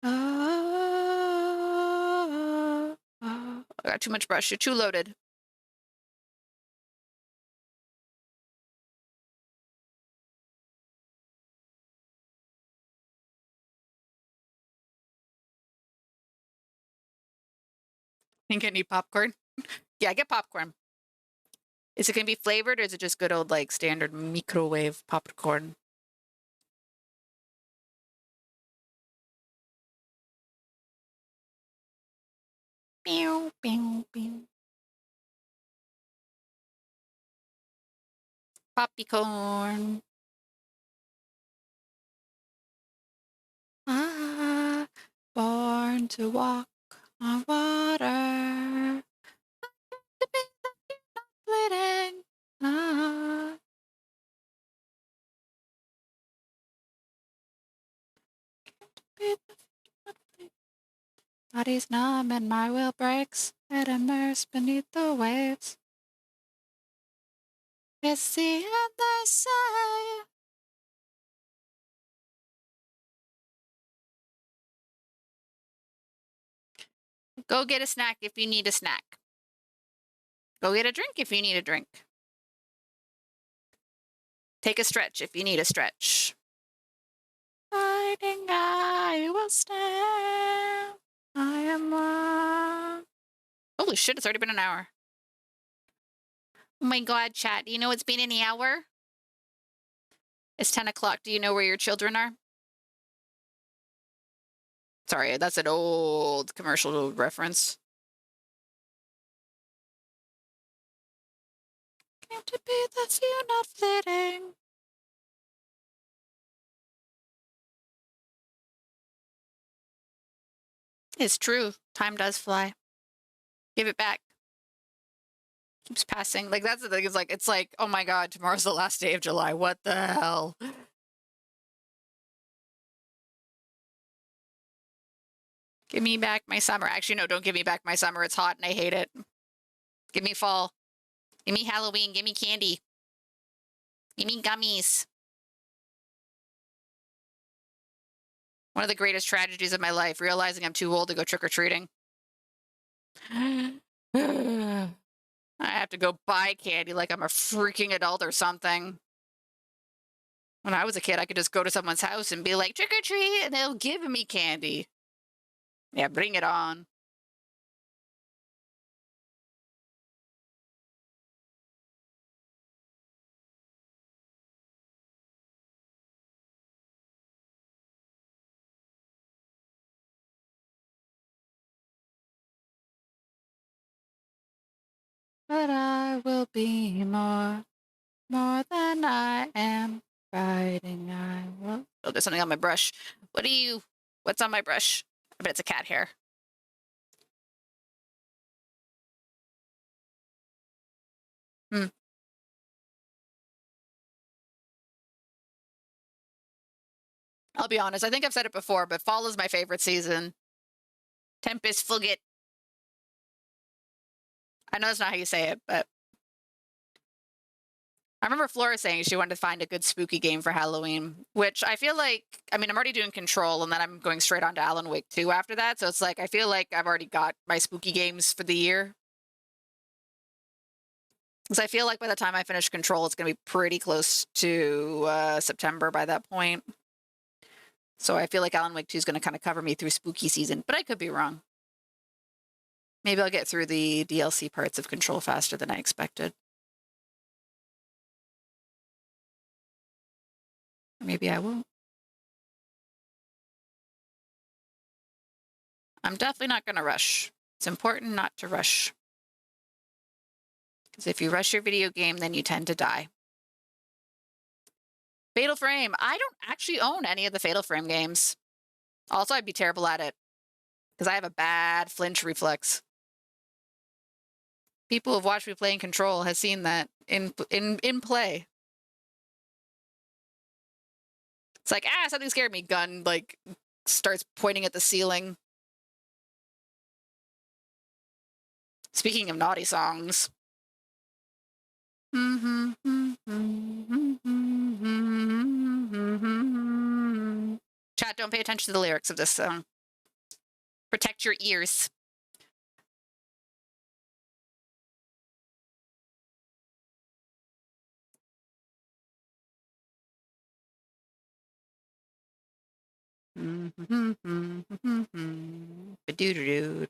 A: Oh, I got too much brush. You're too loaded. Think any popcorn? Yeah, get popcorn. Is it gonna be flavored or is it just good old like standard microwave popcorn? Pew, pew, pew. Popcorn. Ah, born to walk on water. To be bleeding. Ah. Body's numb and my will breaks. Head immersed beneath the waves. It's the end they say. Go get a snack if you need a snack. Go get a drink if you need a drink. Take a stretch if you need a stretch. Fighting, I will stand. I am one. Holy shit, it's already been an hour. Oh my god, chat. Do you know it's been an hour? It's 10 o'clock. Do you know where your children are? Sorry, that's an old commercial reference. Came to be that's you not fitting. It's true. Time does fly. Give it back. Keeps passing. Like, that's the thing. It's like, oh my God, tomorrow's the last day of July. What the hell? Give me back my summer. Actually, no, don't give me back my summer. It's hot and I hate it. Give me fall. Give me Halloween. Give me candy. Give me gummies. One of the greatest tragedies of my life, realizing I'm too old to go trick-or-treating. I have to go buy candy like I'm a freaking adult or something. When I was a kid, I could just go to someone's house and be like, trick or treat, and they'll give me candy. Yeah, bring it on. But I will be more than I am. Fighting, I will. Oh, there's something on my brush. What's on my brush? I bet it's a cat hair. Hmm. I'll be honest. I think I've said it before, but fall is my favorite season. Tempest Fugit. I know that's not how you say it, but I remember Flora saying she wanted to find a good spooky game for Halloween, which I feel like, I mean, I'm already doing Control, and then I'm going straight on to Alan Wake 2 after that. So it's like, I feel like I've already got my spooky games for the year. Because I feel like by the time I finish Control, it's going to be pretty close to September by that point. So I feel like Alan Wake 2 is going to kind of cover me through spooky season, but I could be wrong. Maybe I'll get through the DLC parts of Control faster than I expected. Maybe I won't. I'm definitely not going to rush. It's important not to rush. Because if you rush your video game, then you tend to die. Fatal Frame. I don't actually own any of the Fatal Frame games. Also, I'd be terrible at it. Because I have a bad flinch reflex. People who've watched me playing Control has seen that in play. It's like, something scared me. Gun, like, starts pointing at the ceiling. Speaking of naughty songs. Chat, don't pay attention to the lyrics of this song. Protect your ears. Ba-doo-doo-doo-doo.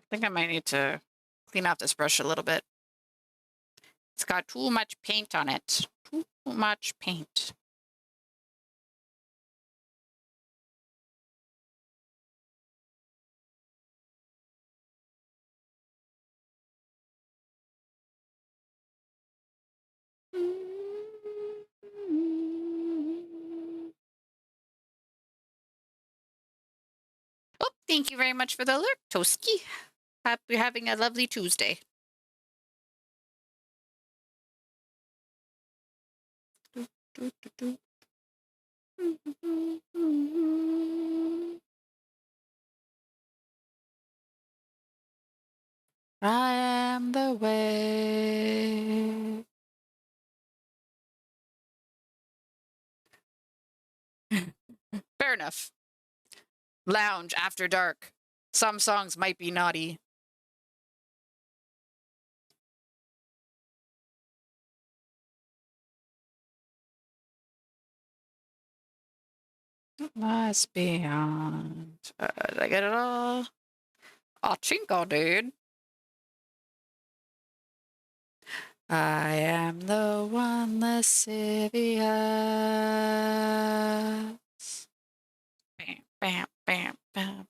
A: I think I might need to clean off this brush a little bit. It's got too much paint on it. Too much paint. Oh, thank you very much for the alert, Toski. Hope you're having a lovely Tuesday. I am the way. Fair enough. Lounge after dark. Some songs might be naughty. It must be on. Did I get it all? I think I did. I am the one lascivious. Bam, bam, bam, bam.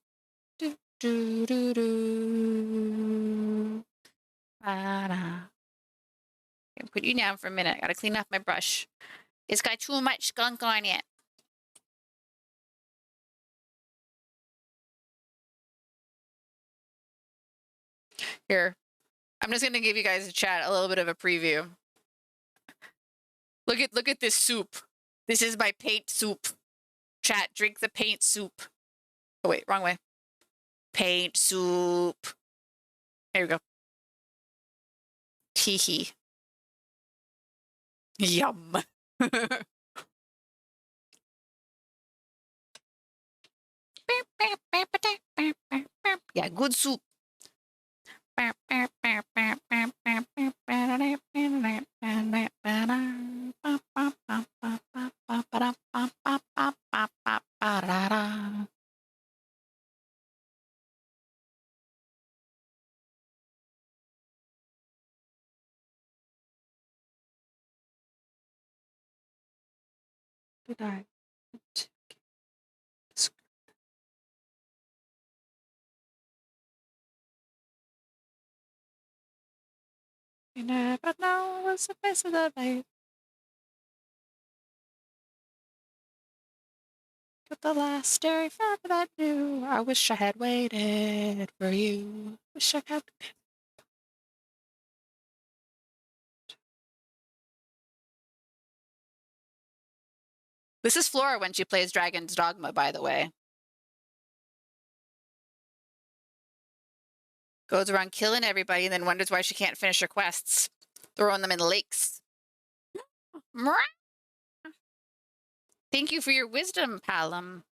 A: Do, do, do, do. Ba-da. Okay, put you down for a minute. I gotta clean off my brush. It's got too much skunk on it. Here, I'm just gonna give you guys a chat, a little bit of a preview. Look at this soup. This is my paint soup. Chat, drink the paint soup. Oh wait, wrong way. Paint soup. There we go. Teehee. Yum. Yeah, good soup. Did I? You never know what's the best of the life. But the last dairy farmer that knew, I wish I had waited for you. Wish I had. This is Flora when she plays Dragon's Dogma, by the way. Goes around killing everybody and then wonders why she can't finish her quests. Throwing them in lakes. Thank you for your wisdom, Palom.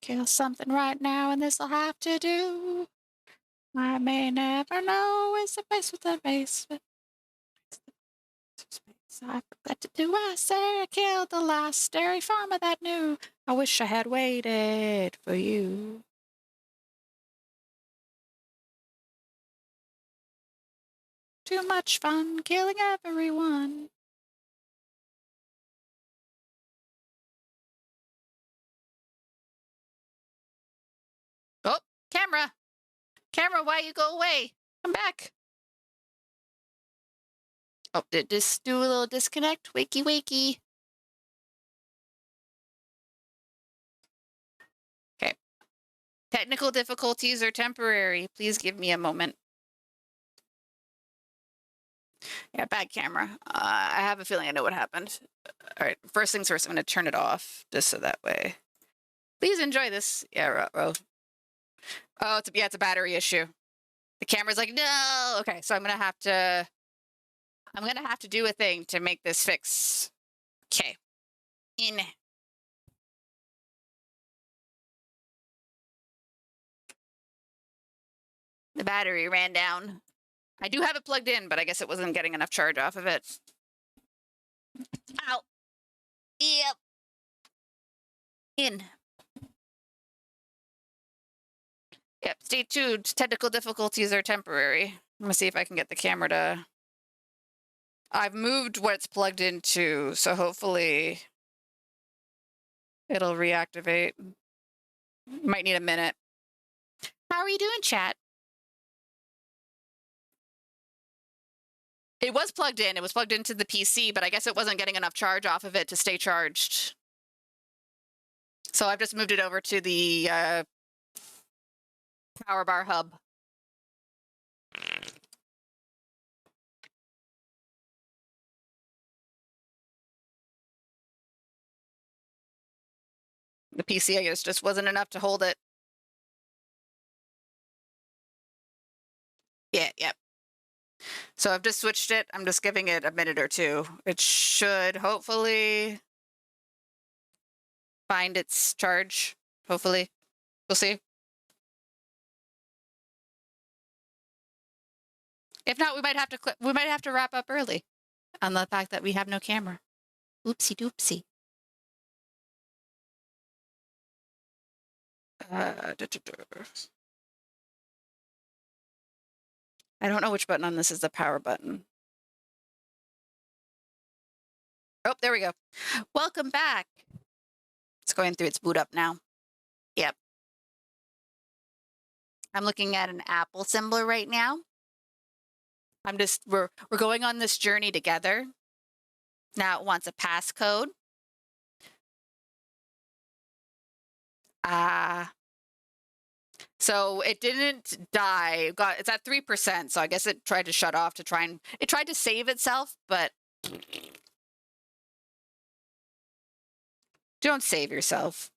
A: Kill something right now, and this'll have to do. I may never know is the base with the base. I forgot to do. I say I killed the last dairy farmer that knew. I wish I had waited for you. Too much fun killing everyone. Oh, camera. Camera, why you go away? Come back. Oh, did this do a little disconnect? Wakey, wakey. Okay. Technical difficulties are temporary. Please give me a moment. Yeah, bad camera. I have a feeling I know what happened. All right, first things first, I'm going to turn it off just so that way. Please enjoy this. Yeah, oh, it's a battery issue. The camera's like, no. Okay, so I'm gonna have to do a thing to make this fix. Okay, in. The battery ran down. I do have it plugged in, but I guess it wasn't getting enough charge off of it. Ow. Yep. In. Yep, stay tuned. Technical difficulties are temporary. I'm gonna see if I can get the camera to... I've moved what it's plugged into, so hopefully it'll reactivate. Might need a minute. How are you doing, chat? It was plugged in. It was plugged into the PC, but I guess it wasn't getting enough charge off of it to stay charged. So I've just moved it over to the power bar hub. The PC, I guess, just wasn't enough to hold it. Yeah, yep. So I've just switched it. I'm just giving it a minute or two. It should hopefully find its charge. Hopefully. We'll see. If not, we might have to wrap up early on the fact that we have no camera. Oopsie doopsie. I don't know which button on this is the power button. Oh, there we go. Welcome back. It's going through its boot up now. Yep. I'm looking at an Apple symbol right now. We're going on this journey together. Now it wants a passcode. So it didn't die. It's at 3%. So I guess it tried to shut off it tried to save itself, but don't save yourself.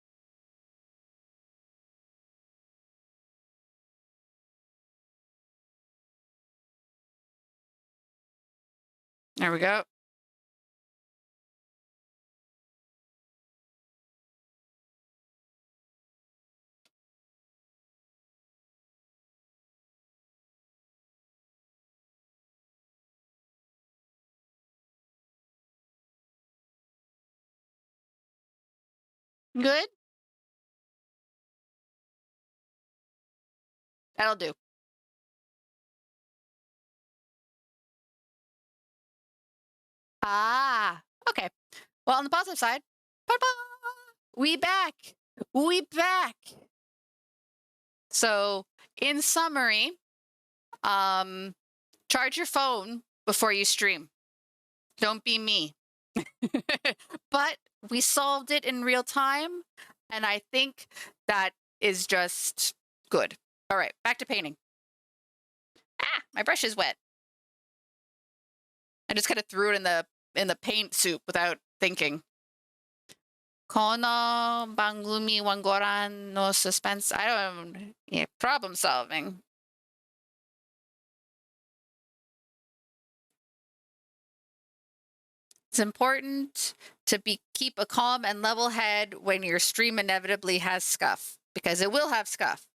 A: There we go. Good? That'll do. Okay. Well, on the positive side, we back. We back. So, in summary, charge your phone before you stream. Don't be me. But we solved it in real time, and I think that is just good. All right, back to painting. My brush is wet. I just kind of threw it in the paint soup without thinking. Kono 방금이 원고란 no suspense. Problem solving. It's important to keep a calm and level head when your stream inevitably has scuff, because it will have scuff.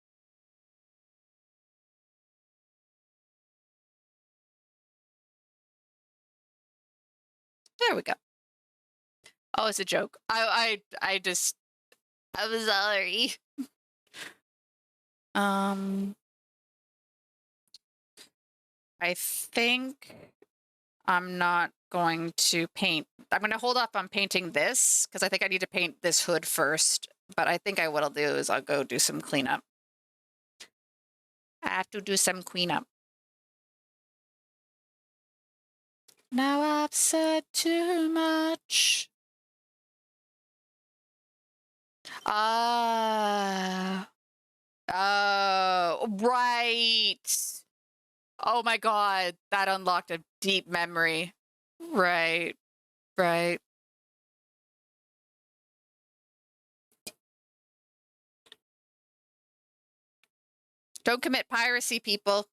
A: There we go. Oh, it's a joke. I was sorry. I think I'm not going to paint. I'm going to hold off on painting this because I think I need to paint this hood first. But I think what I'll do is I'll go do some cleanup. I have to do some cleanup. Now I've said too much. Oh, right. Oh my God, that unlocked a deep memory. Right, right. Don't commit piracy, people.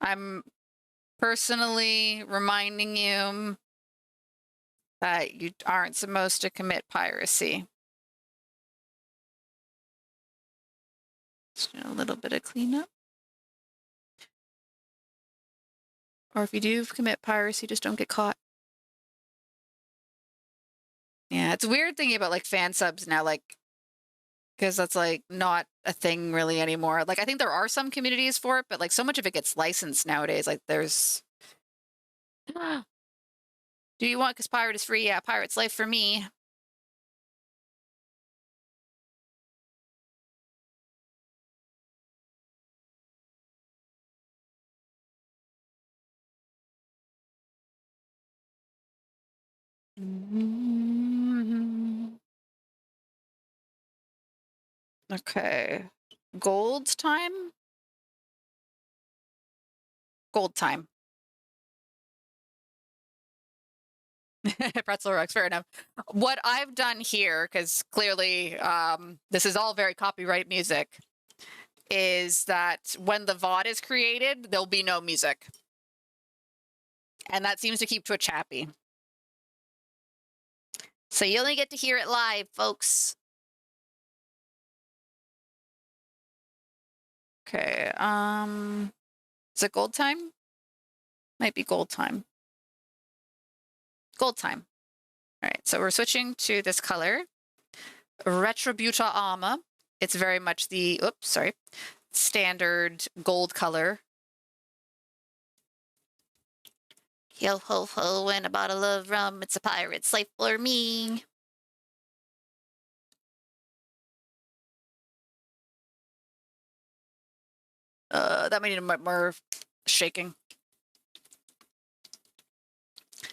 A: I'm personally reminding you that you aren't supposed to commit piracy. Just a little bit of cleanup. Or if you do commit piracy, just don't get caught. Yeah, it's weird thinking about like fan subs now, like, because that's like not a thing really anymore. Like, I think there are some communities for it, but like so much of it gets licensed nowadays. Like, there's. Do you want? Because pirate is free. Yeah, pirate's life for me. Okay. Gold time? Gold time. Pretzel rocks, fair enough. What I've done here, because clearly this is all very copyright music, is that when the VOD is created, there'll be no music. And that seems to keep Twitch happy. So you only get to hear it live, folks. Okay. Is it gold time? Might be gold time. Gold time. All right, so we're switching to this color, Retributa Armor. It's very much the, oops, sorry, standard gold color. Yo ho ho, and a bottle of rum. It's a pirate's life for me. That might need more shaking.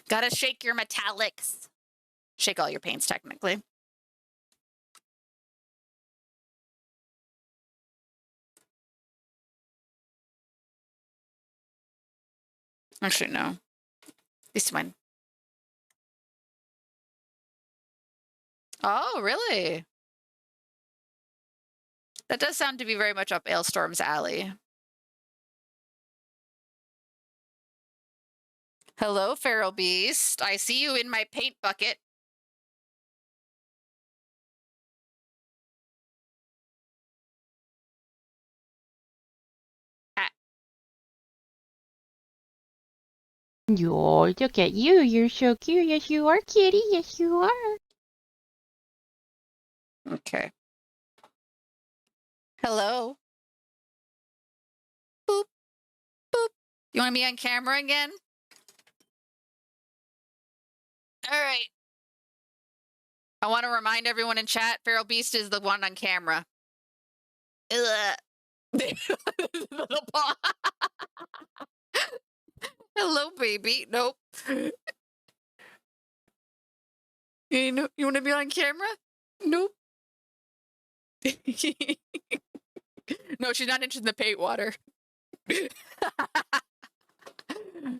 A: Gotta shake your metallics. Shake all your paints, technically. Actually, no. These mine. Oh, really? That does sound to be very much up Ailstorm's alley. Hello, Feral Beast. I see you in my paint bucket. Ah,
B: Yo, look at you. You're so cute. Yes, you are, kitty. Yes, you are.
A: okay. Hello. Boop, boop. You want to be on camera again? All right. I want to remind everyone in chat, Feral Beast is the one on camera. Ugh. Little paw. Hello, baby. Nope. You want to be on camera? Nope. No, she's not interested in the paint water.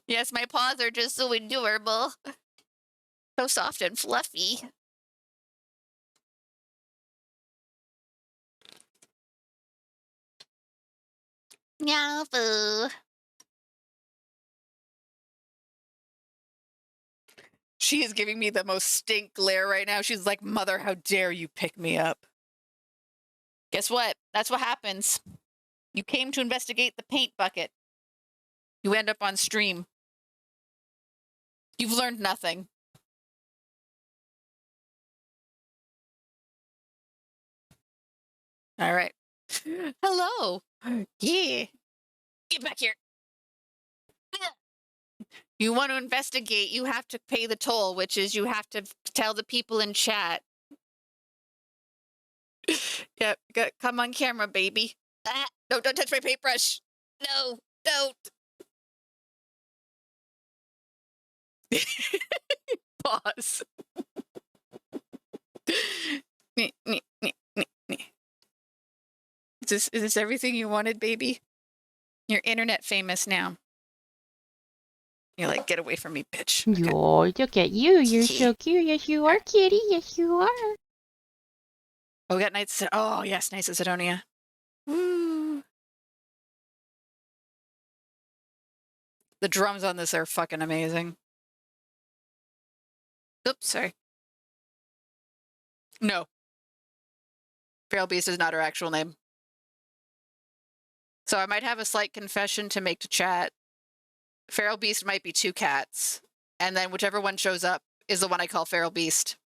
A: Yes, my paws are just so adorable. So soft and fluffy. Meow foo. She is giving me the most stink glare right now. She's like, Mother, how dare you pick me up? Guess what? That's what happens. You came to investigate the paint bucket. You end up on stream. You've learned nothing. All right. Hello. Yeah. Get back here. You want to investigate, you have to pay the toll, which is you have to tell the people in chat. Yep, come on camera, baby. Ah, no, don't touch my paintbrush. No, don't. Pause. Is this everything you wanted, baby? You're internet famous now. You're like, get away from me, bitch.
B: Yo, look at you. You're so cute. Yes, you are, kitty. Yes, you are.
A: Oh, we got Knights. Oh, yes, Knights of Sidonia. Woo. The drums on this are fucking amazing. Oops, sorry. No. Feral Beast is not her actual name. So I might have a slight confession to make to chat. Feral Beast might be two cats, and then whichever one shows up is the one I call Feral Beast.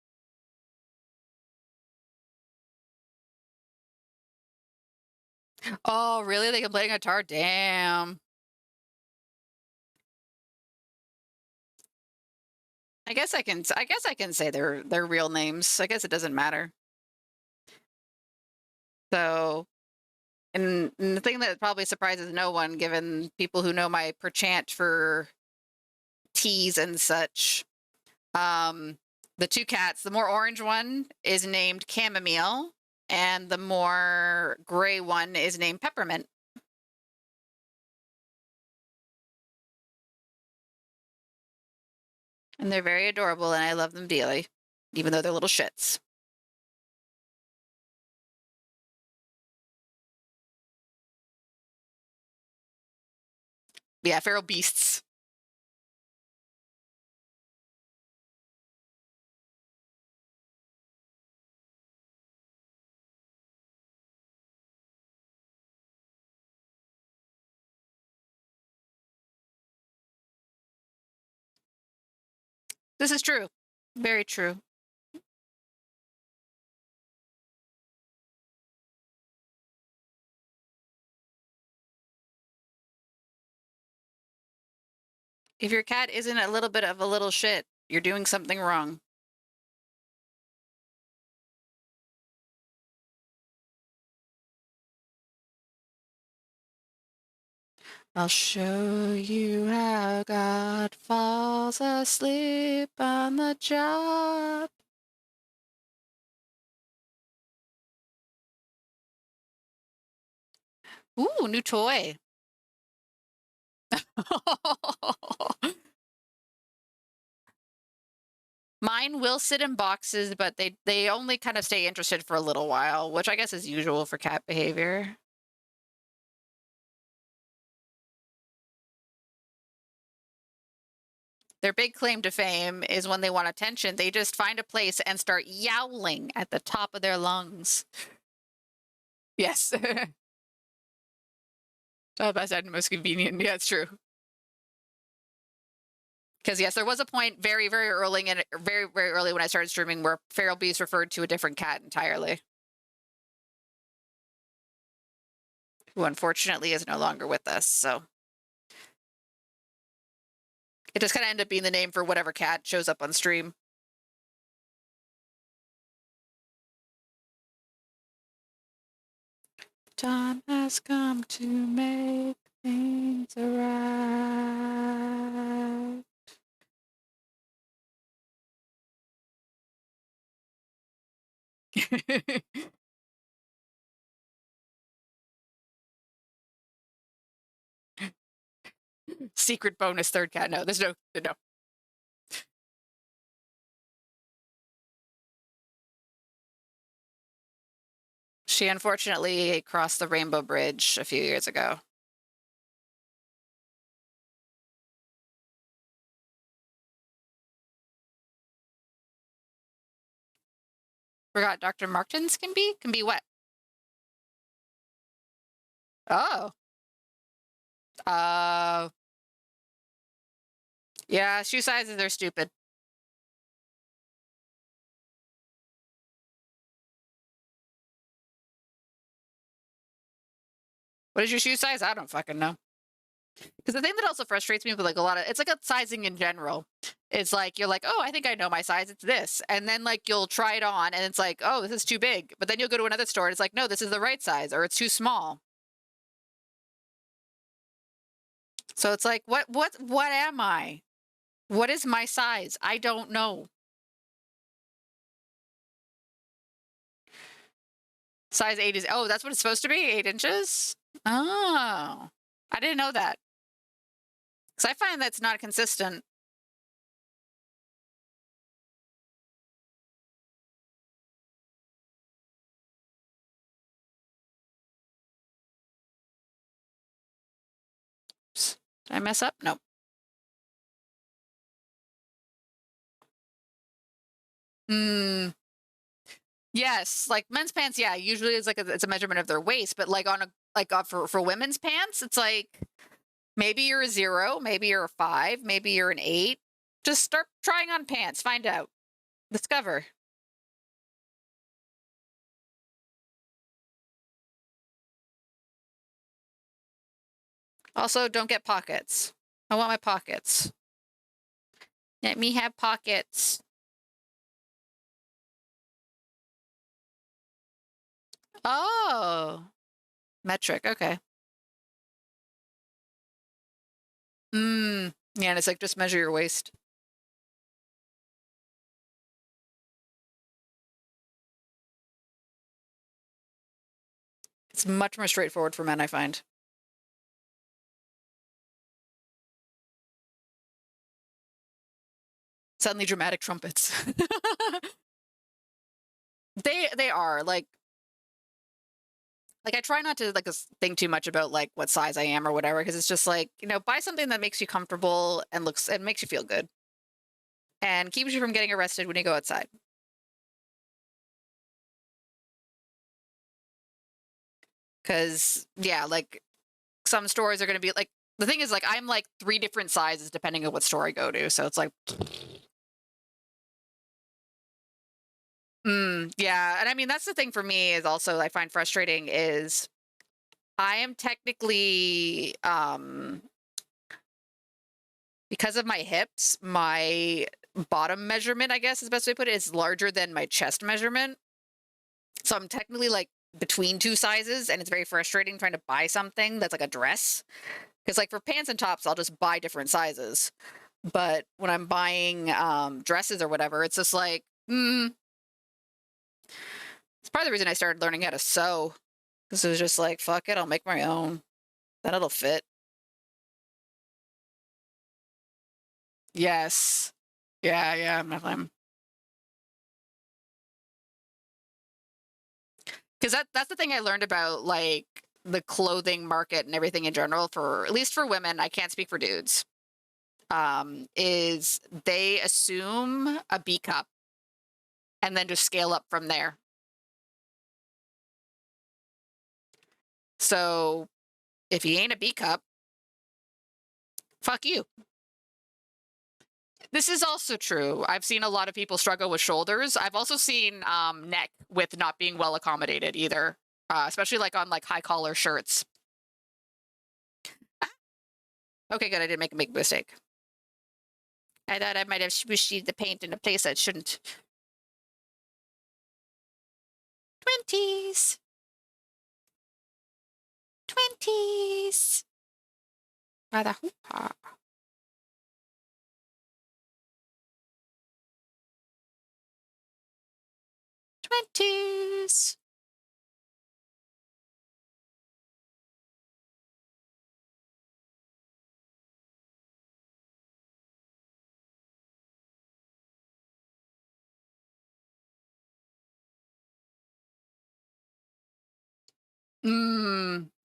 A: Oh, really? They can play guitar? Damn. I guess I can say their real names. I guess it doesn't matter. So, and the thing that probably surprises no one, given people who know my perchant for teas and such, the two cats, the more orange one is named Chamomile, and the more gray one is named Peppermint. And they're very adorable, and I love them dearly, even though they're little shits. Yeah, feral beasts. This is true. Very true. If your cat isn't a little bit of a little shit, you're doing something wrong. I'll show you how God falls asleep on the job. Ooh, new toy. Mine will sit in boxes, but they only kind of stay interested for a little while, which I guess is usual for cat behavior. Their big claim to fame is when they want attention, they just find a place and start yowling at the top of their lungs. Yes. Side by side, most convenient. Yeah, it's true. Because yes, there was a point very, very early and very, very early when I started streaming where feral beast referred to a different cat entirely, who unfortunately is no longer with us. So it just kind of ended up being the name for whatever cat shows up on stream. Time has come to make things right. Secret bonus third cat. No, there's no. She unfortunately crossed the Rainbow Bridge a few years ago. Forgot Dr. Martens can be what? Oh. Uh yeah, shoe sizes are stupid. What is your shoe size? I don't fucking know. Because the thing that also frustrates me with like a lot of it's like a sizing in general. It's like you're like, oh, I think I know my size. It's this, and then like you'll try it on, and it's like, oh, this is too big. But then you'll go to another store, and it's like, no, this is the right size, or it's too small. So it's like, what am I? What is my size? I don't know. Size 8 is oh, that's what it's supposed to be, 8 inches. Oh, I didn't know that because I find that's not consistent. Oops. Did I mess up? Nope. Hmm. Yes, like men's pants. Yeah, usually it's a measurement of their waist, but like on a like for women's pants, it's like maybe you're a 0, maybe you're a 5, maybe you're an 8. Just start trying on pants, find out, discover. Also, don't get pockets. I want my pockets. Let me have pockets. Oh, metric. Okay. Yeah, and it's like just measure your waist. It's much more straightforward for men, I find. Suddenly dramatic trumpets. They are like I try not to like think too much about like what size I am or whatever because it's just like, buy something that makes you comfortable and looks and makes you feel good and keeps you from getting arrested when you go outside. Cuz yeah, like some stores are going to be like the thing is like I'm like 3 different sizes depending on what store I go to. So it's like Yeah, and I mean, that's the thing for me is also I find frustrating is I am technically, because of my hips, my bottom measurement, I guess is the best way to put it, is larger than my chest measurement. So I'm technically like between two sizes, and it's very frustrating trying to buy something that's like a dress. Because like for pants and tops, I'll just buy different sizes. But when I'm buying dresses or whatever, it's just like, it's part of the reason I started learning how to sew. Because it was just like, fuck it, I'll make my own. Then it'll fit. Yes. Yeah, yeah, I'm because that's the thing I learned about like the clothing market and everything in general for at least for women. I can't speak for dudes. Is they assume a B cup and then just scale up from there. So if you ain't a B cup, fuck you. This is also true. I've seen a lot of people struggle with shoulders. I've also seen neck with not being well accommodated either, especially like on like high collar shirts. Okay, good. I didn't make a big mistake. I thought I might have smooshed the paint in a place that shouldn't. 20s. 20s. Rather hoo-ha. 20s.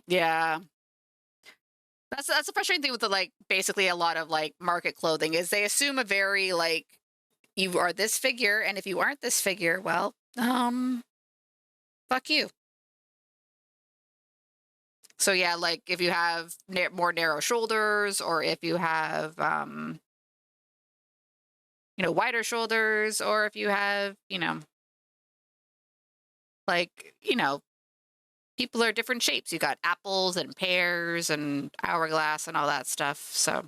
A: Yeah. That's the frustrating thing with the like basically a lot of like market clothing is they assume a very like you are this figure and if you aren't this figure, well, fuck you. So yeah, like if you have more narrow shoulders or if you have wider shoulders or if you have, like, people are different shapes. You got apples and pears and hourglass and all that stuff. So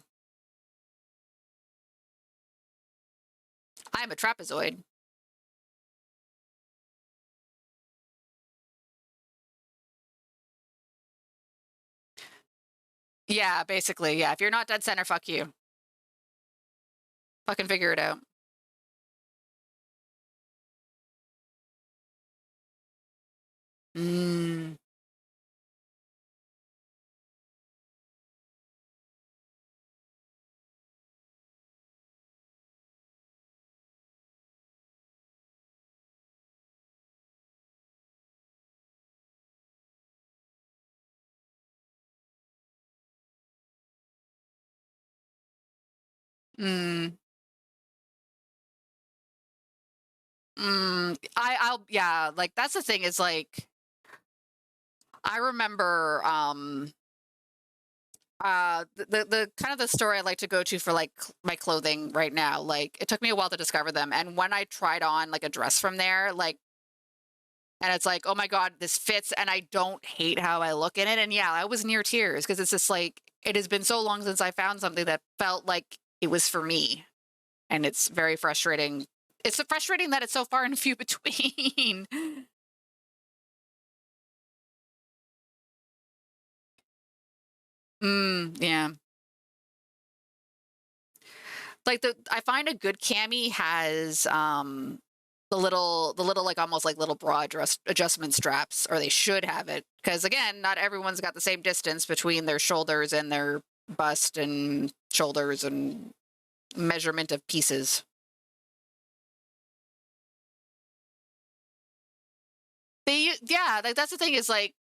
A: I'm a trapezoid. Yeah, basically. Yeah. If you're not dead center, fuck you. Fucking figure it out. Mm, mm, yeah, like that's the thing is like, I remember, the kind of the story I like to go to for like my clothing right now. Like it took me a while to discover them, and when I tried on like a dress from there, like, and it's like, oh my god, this fits, and I don't hate how I look in it. And yeah, I was near tears because it's just like it has been so long since I found something that felt like it was for me, and it's very frustrating. It's so frustrating that it's so far and few between. Yeah. Like I find a good cami has the little like almost like little bra adjustment straps, or they should have it, because again, not everyone's got the same distance between their shoulders and their bust and shoulders and measurement of pieces. Yeah, like that's the thing is like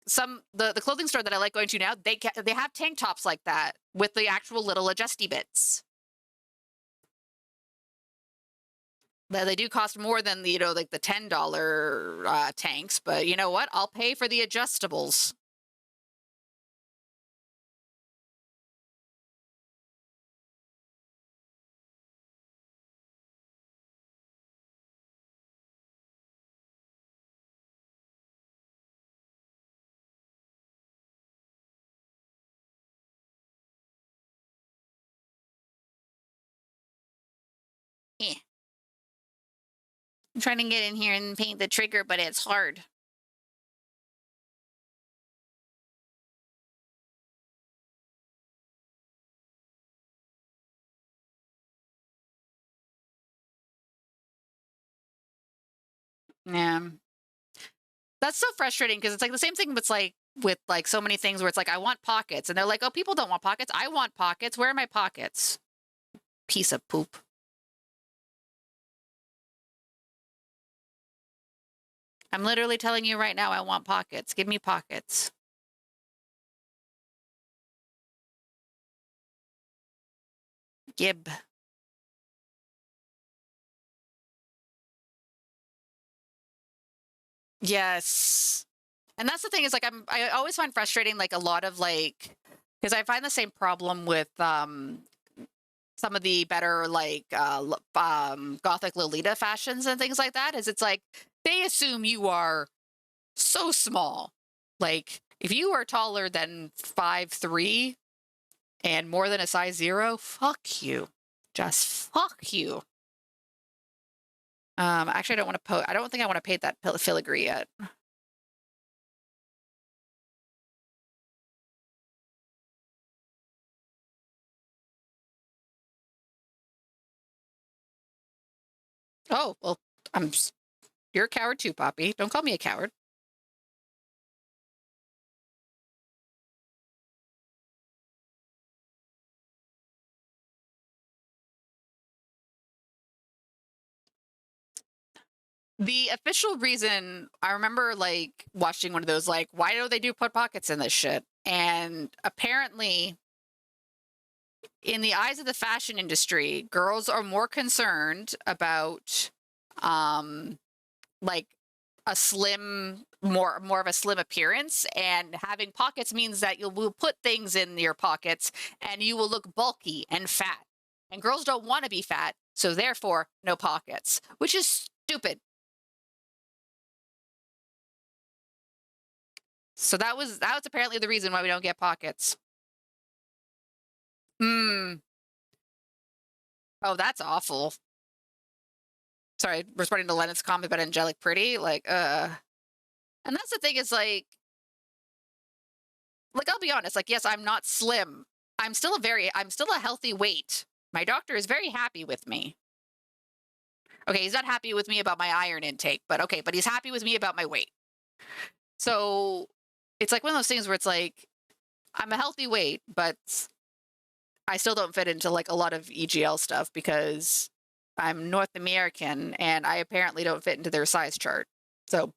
A: the clothing store that I like going to now, they have tank tops like that with the actual little adjusty bits. They do cost more than the like the $10 tanks, but you know what? I'll pay for the adjustables. I'm trying to get in here and paint the trigger, but it's hard. Yeah. That's so frustrating because it's like the same thing with like so many things where it's like I want pockets and they're like, "Oh, people don't want pockets. I want pockets. Where are my pockets?" Piece of poop. I'm literally telling you right now I want pockets. Give me pockets. Gib. Yes. And that's the thing is like I always find frustrating like a lot of like because I find the same problem with some of the better like gothic Lolita fashions and things like that is it's like they assume you are so small. Like if you are taller than 5'3" and more than a size 0, fuck you. Just fuck you. Actually, I don't want to I don't think I want to paint that filigree yet. Oh well, I'm. You're a coward too, Poppy. Don't call me a coward. The official reason I remember like watching one of those like why do they do put pockets in this shit? And apparently in the eyes of the fashion industry, girls are more concerned about um like a slim more of a slim appearance and having pockets means that you will put things in your pockets and you will look bulky and fat. And girls don't want to be fat, so therefore no pockets, which is stupid. So that was apparently the reason why we don't get pockets. Hmm. Oh, that's awful. Sorry, responding to Lennox's comment about angelic pretty, like, and that's the thing is like I'll be honest, like yes, I'm not slim. I'm still a healthy weight. My doctor is very happy with me. Okay, he's not happy with me about my iron intake, but okay, but he's happy with me about my weight. So it's like one of those things where it's like I'm a healthy weight, but I still don't fit into like a lot of EGL stuff because I'm North American and I apparently don't fit into their size chart. So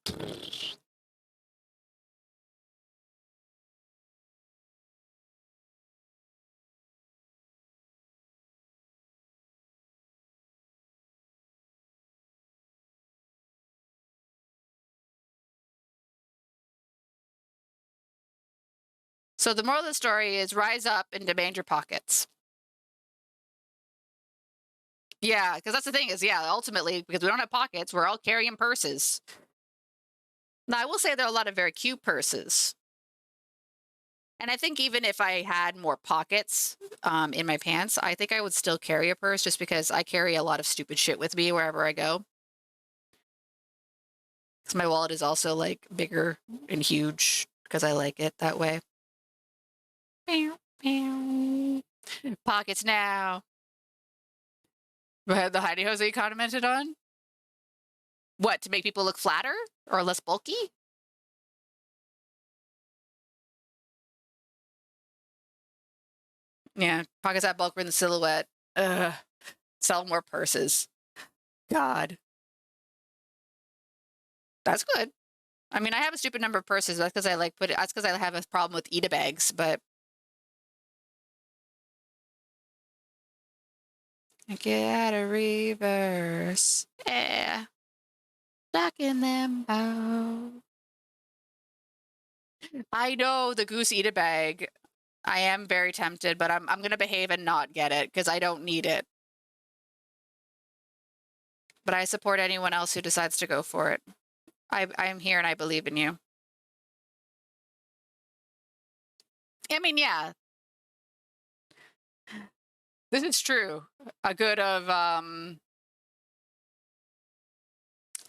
A: so the moral of the story is rise up and demand your pockets. Yeah, because that's the thing is, yeah, ultimately, because we don't have pockets, we're all carrying purses. Now, I will say there are a lot of very cute purses. And I think even if I had more pockets in my pants, I think I would still carry a purse just because I carry a lot of stupid shit with me wherever I go. Because my wallet is also like bigger and huge because I like it that way. Pockets now. The hidey hose that you commented on? What, to make people look flatter or less bulky? Yeah, pockets that bulk in the silhouette. Ugh. Sell more purses. God. That's good. I mean, I have a stupid number of purses. That's because I like put it. That's because I have a problem with Eda bags. But get a reverse. Yeah, stacking them out. I know the goose Eda bag. I am very tempted, but I'm gonna behave and not get it because I don't need it. But I support anyone else who decides to go for it. I'm here and I believe in you. I mean, yeah, this is true. A good of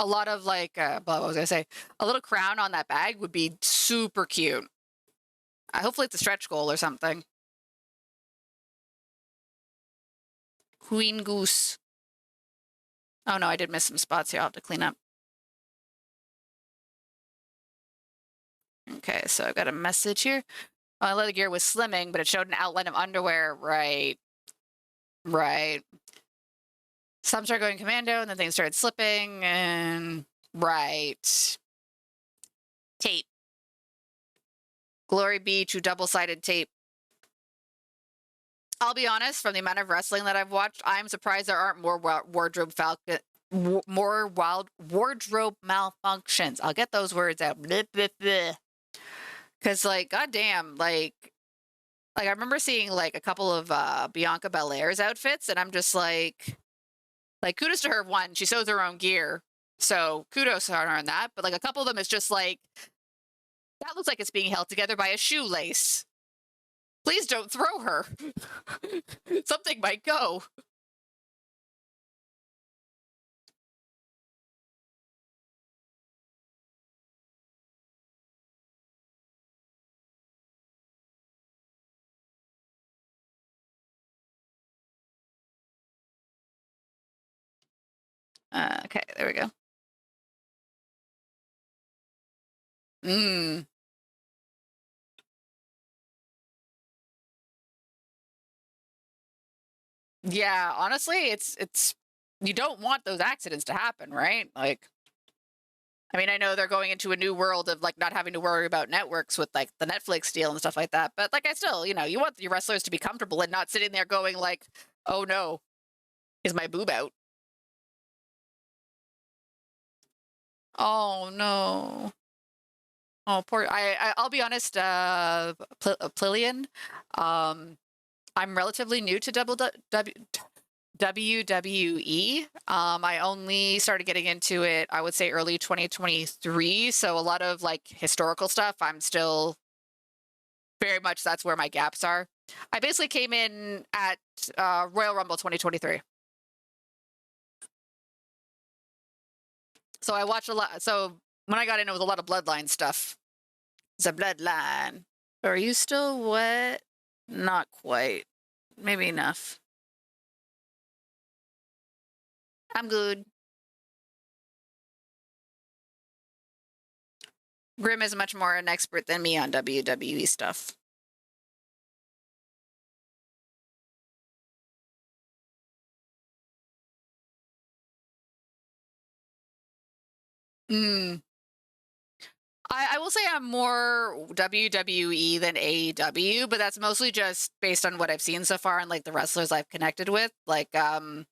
A: A lot of like, what was I gonna say? A little crown on that bag would be super cute. Hopefully it's a stretch goal or something. Queen goose. Oh no, I did miss some spots here. I'll have to clean up. Okay, so I've got a message here. My leather gear was slimming, but it showed an outline of underwear. Right. Right. Some started going commando, and then things started slipping, and right. Tape. Glory be to double-sided tape. I'll be honest, from the amount of wrestling that I've watched, I'm surprised there aren't more wardrobe wardrobe malfunctions. I'll get those words out. Because, like, goddamn, like I remember seeing like a couple of Bianca Belair's outfits, and I'm just like kudos to her. One, she sews her own gear, so kudos to her on that. But like a couple of them is just like that looks like it's being held together by a shoelace. Please don't throw her. Something might go. Okay, there we go. Mm. Yeah, honestly, it's you don't want those accidents to happen, right? Like, I mean, I know they're going into a new world of like not having to worry about networks with like the Netflix deal and stuff like that. But like, I still, you want your wrestlers to be comfortable and not sitting there going like, "Oh no, is my boob out?" Oh no. Oh, poor. I'll be honest. Plillian. I'm relatively new to WWE. I only started getting into it, I would say, early 2023. So a lot of like historical stuff, I'm still very much that's where my gaps are. I basically came in at Royal Rumble 2023. So I watched a lot. So when I got in, it was a lot of bloodline stuff. It's a bloodline. Are you still wet? Not quite. Maybe enough. I'm good. Grim is much more an expert than me on WWE stuff. Mm. I will say I'm more WWE than AEW, but that's mostly just based on what I've seen so far and like the wrestlers I've connected with. Like, my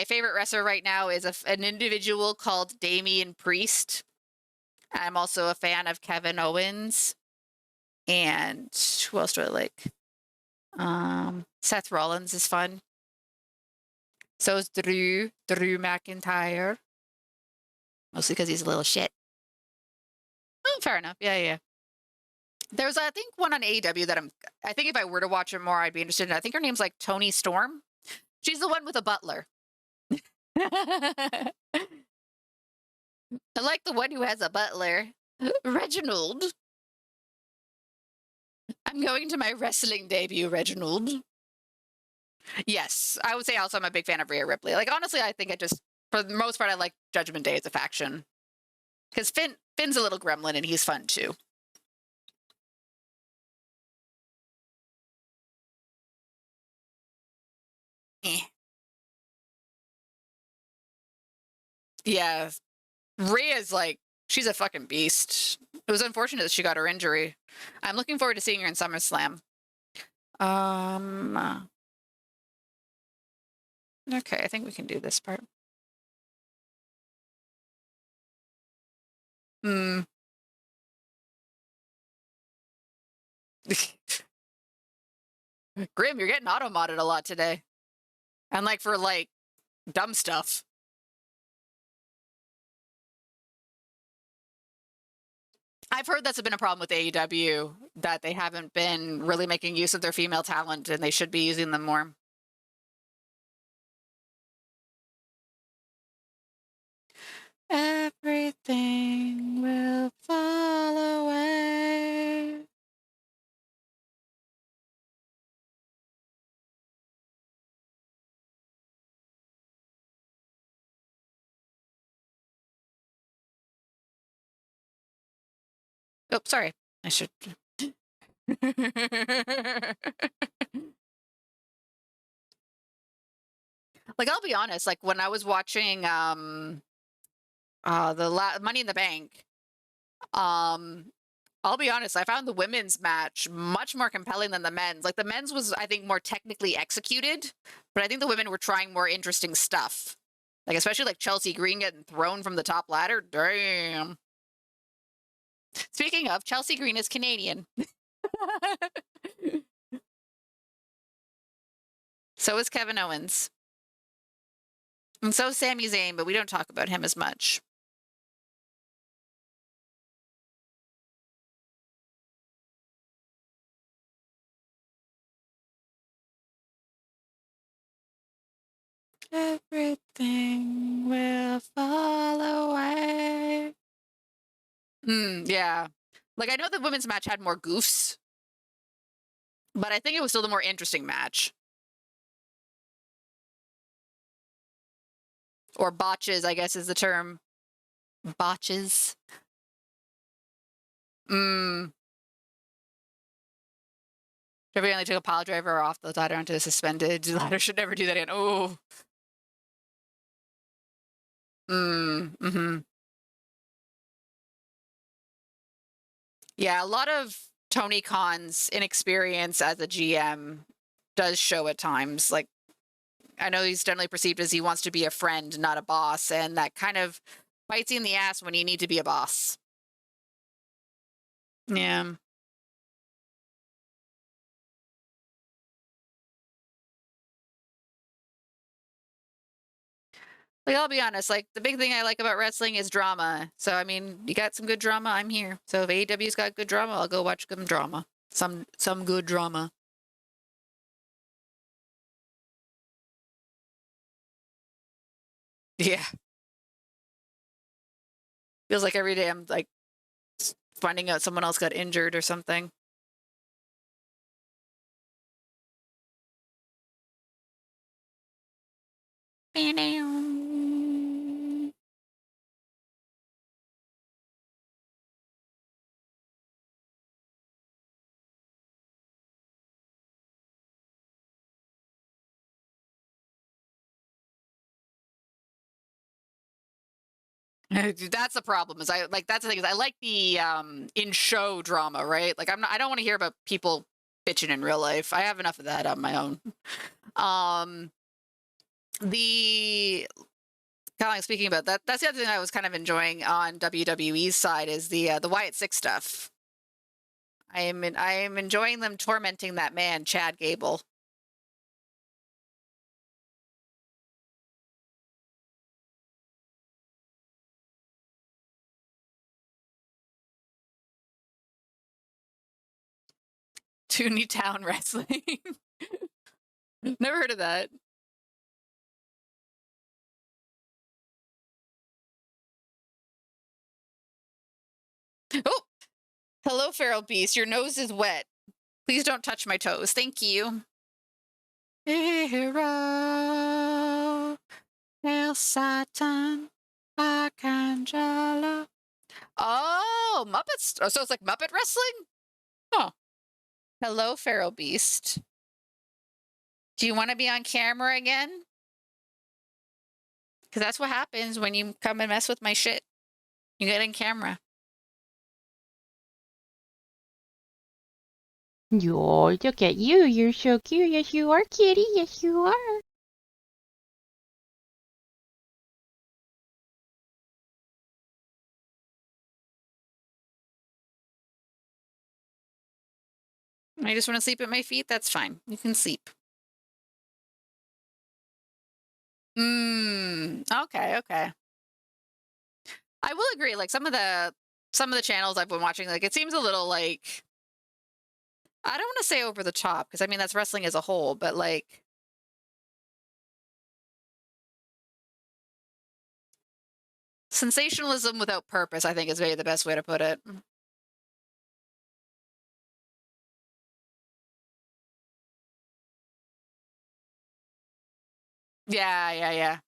A: favorite wrestler right now is an individual called Damian Priest. I'm also a fan of Kevin Owens. And who else do I like? Seth Rollins is fun. So is Drew McIntyre. Mostly because he's a little shit. Oh, fair enough. Yeah, yeah. There's, I think, one on AEW that I think if I were to watch it more, I'd be interested in. I think her name's like Toni Storm. She's the one with a butler. I like the one who has a butler. Reginald. I'm going to my wrestling debut, Reginald. Yes, I would say also I'm a big fan of Rhea Ripley. Like, honestly, I think for the most part, I like Judgment Day as a faction. Because Finn's a little gremlin and he's fun too. Eh. Yeah, Rhea's like, she's a fucking beast. It was unfortunate that she got her injury. I'm looking forward to seeing her in SummerSlam. Okay, I think we can do this part. Hmm. Grim, you're getting auto-modded a lot today. And like for like dumb stuff. I've heard that's been a problem with AEW, that they haven't been really making use of their female talent and they should be using them more. Everything will fall away. Oh, sorry. I should. Like, I'll be honest, like when I was watching Money in the Bank, um I'll be honest, I found the women's match much more compelling than the men's. Like the men's was, I think, more technically executed, but I think the women were trying more interesting stuff. Like especially like Chelsea Green getting thrown from the top ladder. Damn. Speaking of, Chelsea Green is Canadian. So is Kevin Owens. And so is Sami Zayn, but we don't talk about him as much. Everything will fall away. Yeah. Like I know the women's match had more goofs, but I think it was still the more interesting match. Or botches, I guess is the term. Botches. Mm. Evidently took a pile driver off the ladder onto the suspended. The ladder should never do that again. Oh. Mm-hmm. Yeah, a lot of Tony Khan's inexperience as a GM does show at times. Like, I know he's generally perceived as he wants to be a friend, not a boss, and that kind of bites you in the ass when you need to be a boss. Yeah. Like, I'll be honest, like, the big thing I like about wrestling is drama. So, I mean, you got some good drama, I'm here. So if AEW's got good drama, I'll go watch some drama. Some good drama. Yeah. Feels like every day I'm, like, finding out someone else got injured or something. That's the problem. Is I like that's the thing is I like the in show drama, right? Like I don't want to hear about people bitching in real life. I have enough of that on my own. Um the kind of like speaking about that, that's the other thing I was kind of enjoying on WWE's side is the Wyatt Six stuff. I am enjoying them tormenting that man, Chad Gable. Toonie Town Wrestling. Never heard of that. Oh, hello, feral beast. Your nose is wet. Please don't touch my toes. Thank you. Hero, El Satan, Arcangelo. Oh, Muppets. Oh, so it's like Muppet wrestling? Oh. Hello, feral beast. Do you want to be on camera again? Because that's what happens when you come and mess with my shit. You get in camera.
B: Oh, look at you. You're so cute. Yes, you are, kitty. Yes, you are. I just want to sleep at my feet. That's fine. You can sleep. Okay, okay. I will agree. Like some of the channels I've been watching, like it seems a little like I don't want to say over the top because I mean that's wrestling as a whole, but like Sensationalism without purpose, I think, is maybe the best way to put it. Yeah, yeah, yeah.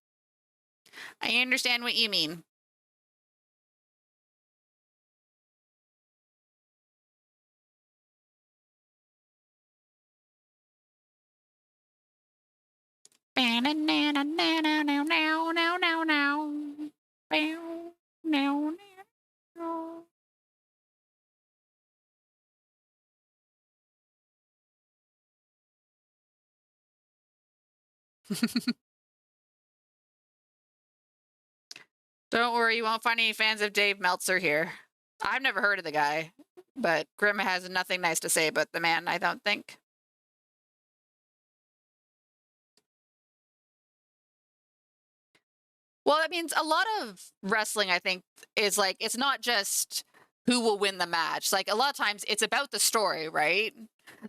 B: I understand what you mean. Don't worry, you won't find any fans of Dave Meltzer here. I've never heard of the guy, but Grimm has nothing nice to say about the man, I don't think. Well, that means a lot of wrestling, I think, is like it's not just who will win the match. Like a lot of times it's about the story, right?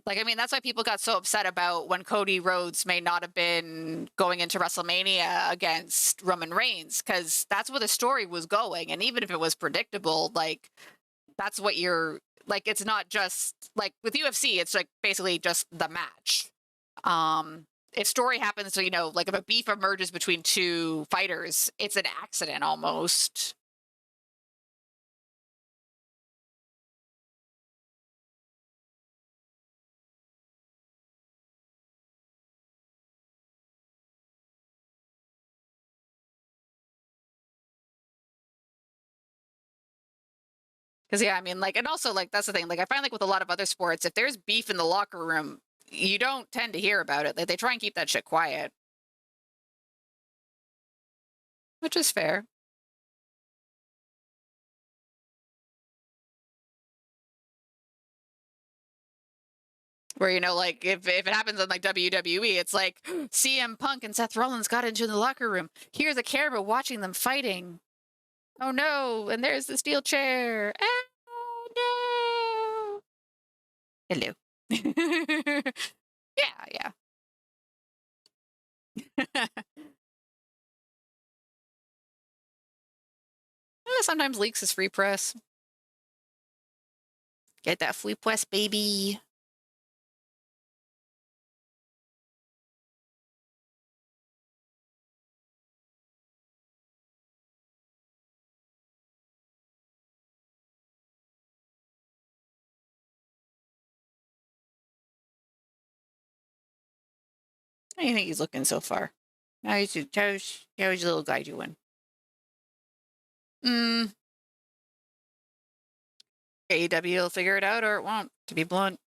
B: Like, I mean, that's why people got so upset about when Cody Rhodes may not have been going into WrestleMania against Roman Reigns, because that's where the story was going. And even if it was predictable, like, that's what you're like, it's not just like with UFC, it's like basically just the match. If story happens to, like if a beef emerges between two fighters, it's an accident almost. Because yeah, I mean, like, and also like that's the thing. Like, I find like with a lot of other sports, if there's beef in the locker room, you don't tend to hear about it. Like, they try and keep that shit quiet, which is fair. Where like if it happens on like WWE, it's like CM Punk and Seth Rollins got into the locker room. Here's a camera watching them fighting. Oh no! And there's the steel chair. Oh no! Hello. Yeah, yeah. Sometimes leaks is free press. Get that free press, baby. How do you think he's looking so far? How's your little guy doing? Mm, AEW will figure it out or it won't, to be blunt.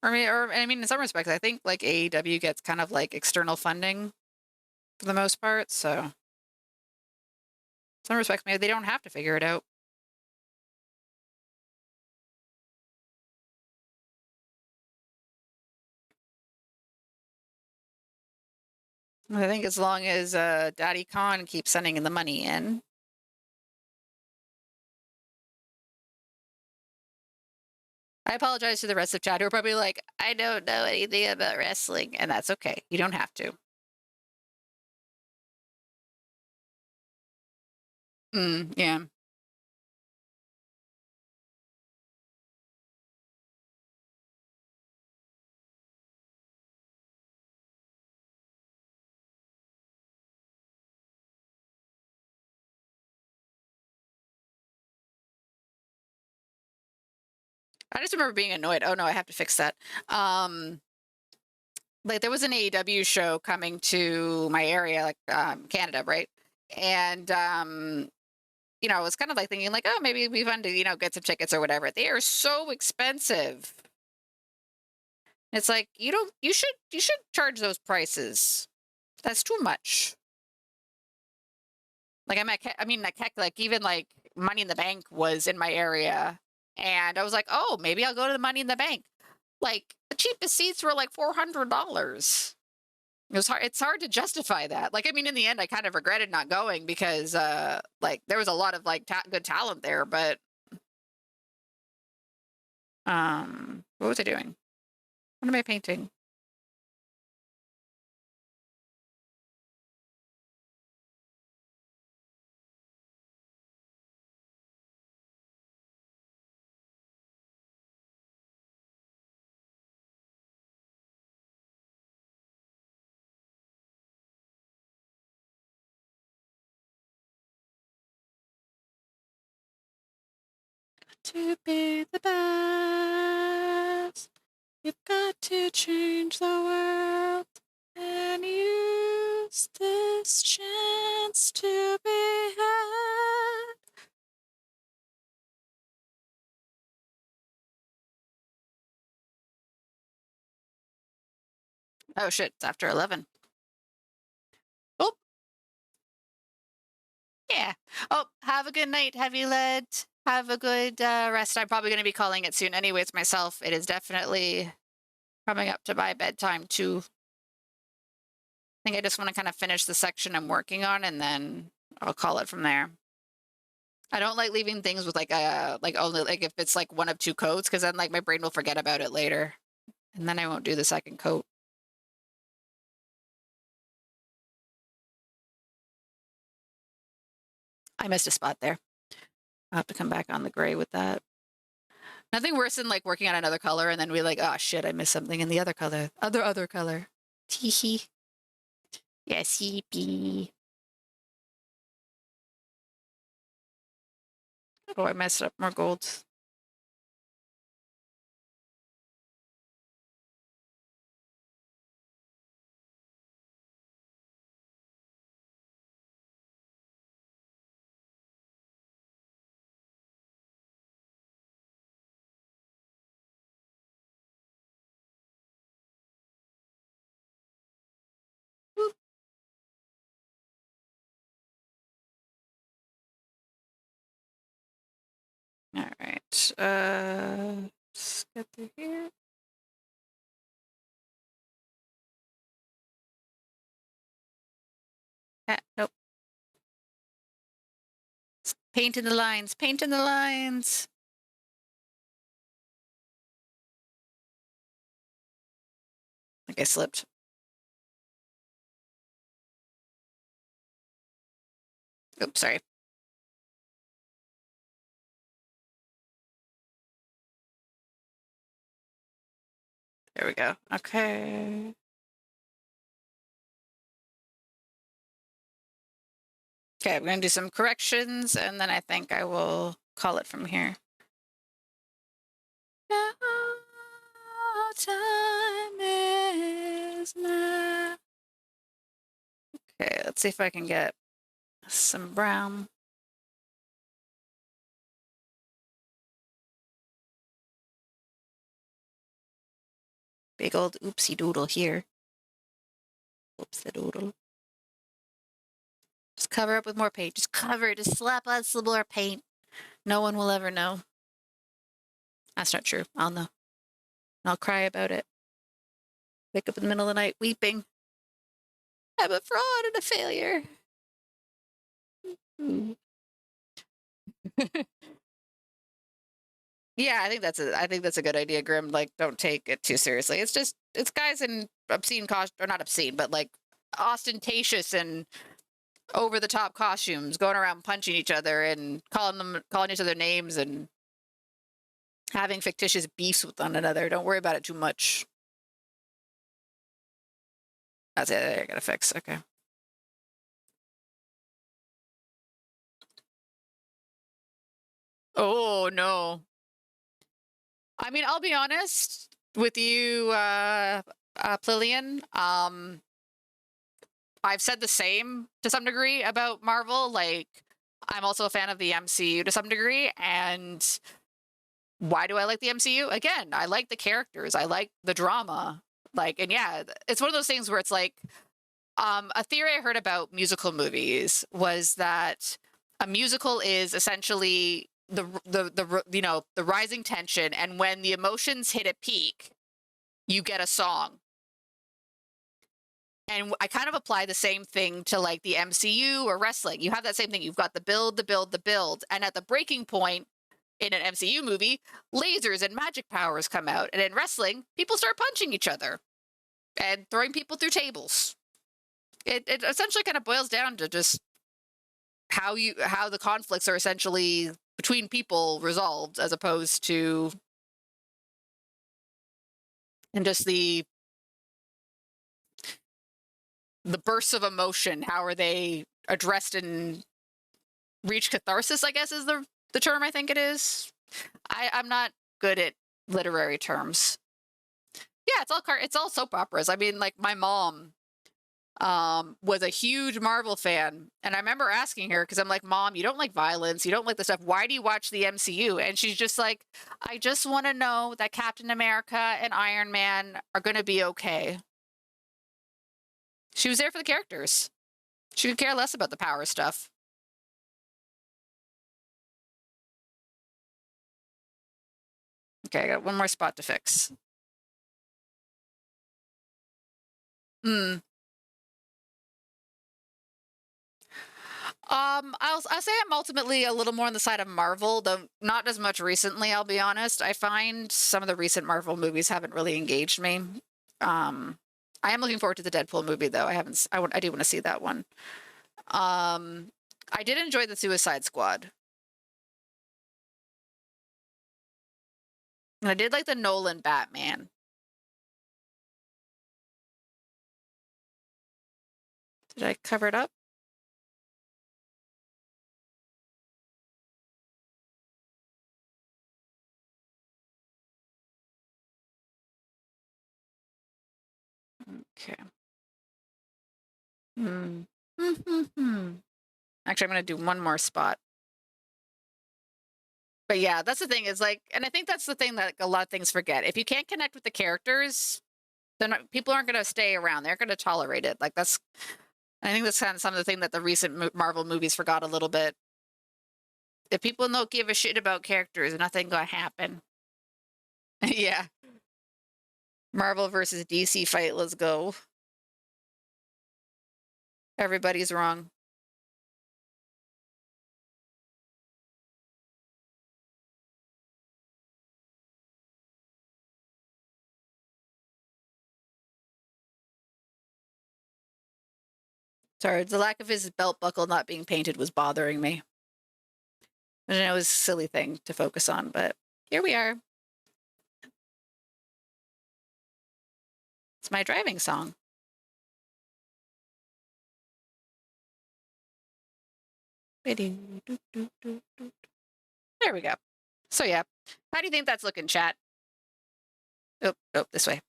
B: I mean, in some respects, I think like AEW gets kind of like external funding for the most part. So, in some respects, maybe they don't have to figure it out. I think as long as Daddy Khan keeps sending the money in. I apologize to the rest of chat who are probably like, I don't know anything about wrestling, and that's okay. You don't have to. Yeah. I just remember being annoyed. Oh no, I have to fix that. Like there was an AEW show coming to my area, like Canada, right? And I was kind of like thinking like, oh, maybe it'd be fun to, get some tickets or whatever. They are so expensive. It's like you should charge those prices. That's too much. Like I mean, like heck, like even like Money in the Bank was in my area, and I was like, oh, maybe I'll go to the Money in the Bank. Like the cheapest seats were like $400. It's hard to justify that. Like, I mean, in the end, I kind of regretted not going because, like, there was a lot of like good talent there. But, what was I doing? What am I painting? to be the best. You've got to change the world and use this chance to be had. Oh shit, it's after 11. Oh, yeah. Oh, have a good night, heavy lead. Have a good rest. I'm probably going to be calling it soon anyways myself. It is definitely coming up to my bedtime too. I think I just want to kind of finish the section I'm working on and then I'll call it from there. I don't like leaving things with like only like if it's like one of two coats because then like my brain will forget about it later and then I won't do the second coat. I missed a spot there. I'll have to come back on the gray with that. Nothing worse than like working on another color and then we like, oh shit, I missed something in the other color. Other color. Teehee. Yes, yippee. Oh, I messed up more gold. All right. Let's get through here. Nope. Paint in the lines. Paint in the lines. I think I slipped. Oops, sorry. There we go. Okay. Okay, I'm going to do some corrections, and then I think I will call it from here. Now time is now. Okay, let's see if I can get some brown. Big old oopsie doodle here. Oopsie doodle. Just cover up with more paint. Just cover it. Just slap on some more paint. No one will ever know. That's not true. I'll know. I'll cry about it. Wake up in the middle of the night weeping. I'm a fraud and a failure. Yeah, I think that's a good idea, Grim. Like, don't take it too seriously. It's guys in obscene costume, or not obscene, but like ostentatious and over the top costumes, going around punching each other and calling each other names and having fictitious beefs with one another. Don't worry about it too much. That's it. I gotta fix. Okay. Oh no. I mean, I'll be honest with you, Plillian. I've said the same to some degree about Marvel. Like, I'm also a fan of the MCU to some degree. And why do I like the MCU? Again, I like the characters. I like the drama. Like, and yeah, it's one of those things where it's like, a theory I heard about musical movies was that a musical is essentially the rising tension, and when the emotions hit a peak, you get a song. And I kind of apply the same thing to like the MCU or wrestling. You have that same thing. You've got the build, the build, the build. And at the breaking point in an MCU movie, lasers and magic powers come out. And in wrestling, people start punching each other and throwing people through tables. It essentially kind of boils down to just how the conflicts are essentially between people resolved, as opposed to and just the bursts of emotion. How are they addressed and reach catharsis, I guess is the term I think it is. I'm not good at literary terms. Yeah, it's all soap operas. I mean, like my mom was a huge Marvel fan, and I remember asking her because I'm like, "Mom, you don't like violence, you don't like the stuff. Why do you watch the MCU?" And she's just like, "I just want to know that Captain America and Iron Man are going to be okay." She was there for the characters. She could care less about the power stuff. Okay, I got one more spot to fix. Hmm. I'll say I'm ultimately a little more on the side of Marvel, though not as much recently. I'll be honest. I find some of the recent Marvel movies haven't really engaged me. Um, I am looking forward to the Deadpool movie, though. I do want to see that one. Um, I did enjoy the Suicide Squad, and I did like the Nolan Batman. Did I cover it up? Okay. Hmm. Actually, I'm gonna do one more spot. But yeah, that's the thing is like, and I think that's the thing that like, a lot of things forget. If you can't connect with the characters, then people aren't going to stay around. They're going to tolerate it. Like that's, I think that's kind of some of the thing that the recent Marvel movies forgot a little bit. If people don't give a shit about characters, nothing going to happen. Yeah. Marvel versus DC fight. Let's go. Everybody's wrong. Sorry, the lack of his belt buckle not being painted was bothering me. And it was a silly thing to focus on, but here we are. It's my driving song. There we go. So yeah, how do you think that's looking, chat? Oh, oh, this way.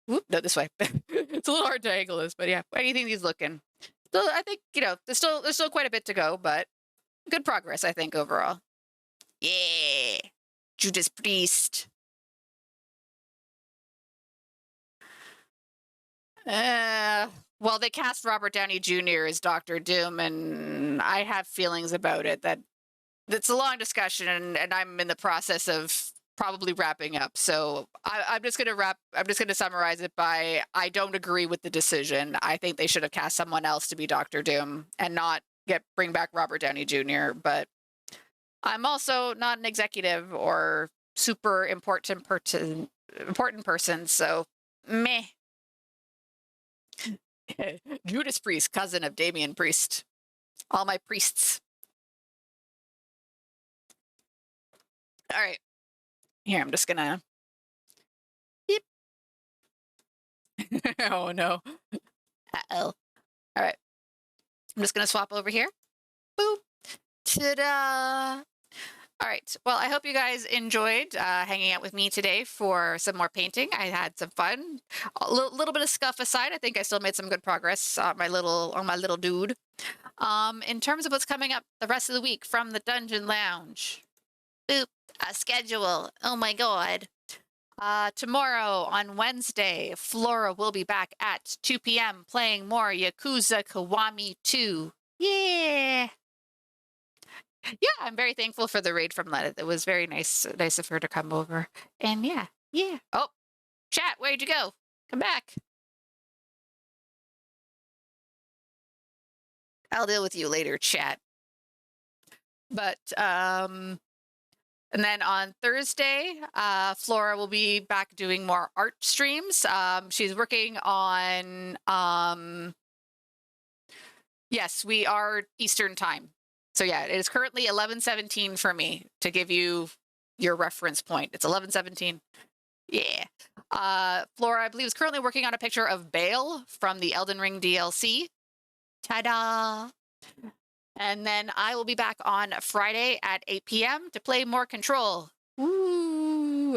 B: Whoop, no, this way. It's a little hard to angle this, but yeah. How do you think he's looking? Still, I think there's still quite a bit to go, but good progress, I think overall. Yeah, Judas Priest. Uh, well, they cast Robert Downey Jr. as Doctor Doom, and I have feelings about it. That it's a long discussion, and I'm in the process of probably wrapping up. So I'm just gonna wrap. I'm just gonna summarize it by I don't agree with the decision. I think they should have cast someone else to be Doctor Doom and not bring back Robert Downey Jr. But I'm also not an executive or super important person. So meh. Judas Priest, cousin of Damian Priest. All my priests. All right. Here, I'm just gonna. Beep. Oh no. Uh-oh. All right. I'm just gonna swap over here. Boop. Ta-da. All right. Well, I hope you guys enjoyed hanging out with me today for some more painting. I had some fun. A little bit of scuff aside, I think I still made some good progress on my little dude. In terms of what's coming up the rest of the week from the Dungeon Lounge. Boop. A schedule. Oh my god. Tomorrow on Wednesday, Flora will be back at 2 p.m. playing more Yakuza Kiwami 2. Yeah. Yeah, I'm very thankful for the raid from Lena. It was very nice of her to come over. And yeah. Oh, chat, where'd you go? Come back. I'll deal with you later, chat. But and then on Thursday, Flora will be back doing more art streams. She's working on yes, we are Eastern time. So yeah, it is currently 11:17 for me to give you your reference point. It's 11:17. Yeah. Flora, I believe, is currently working on a picture of Bale from the Elden Ring DLC. Ta-da! And then I will be back on Friday at 8 p.m. to play more Control. Woo!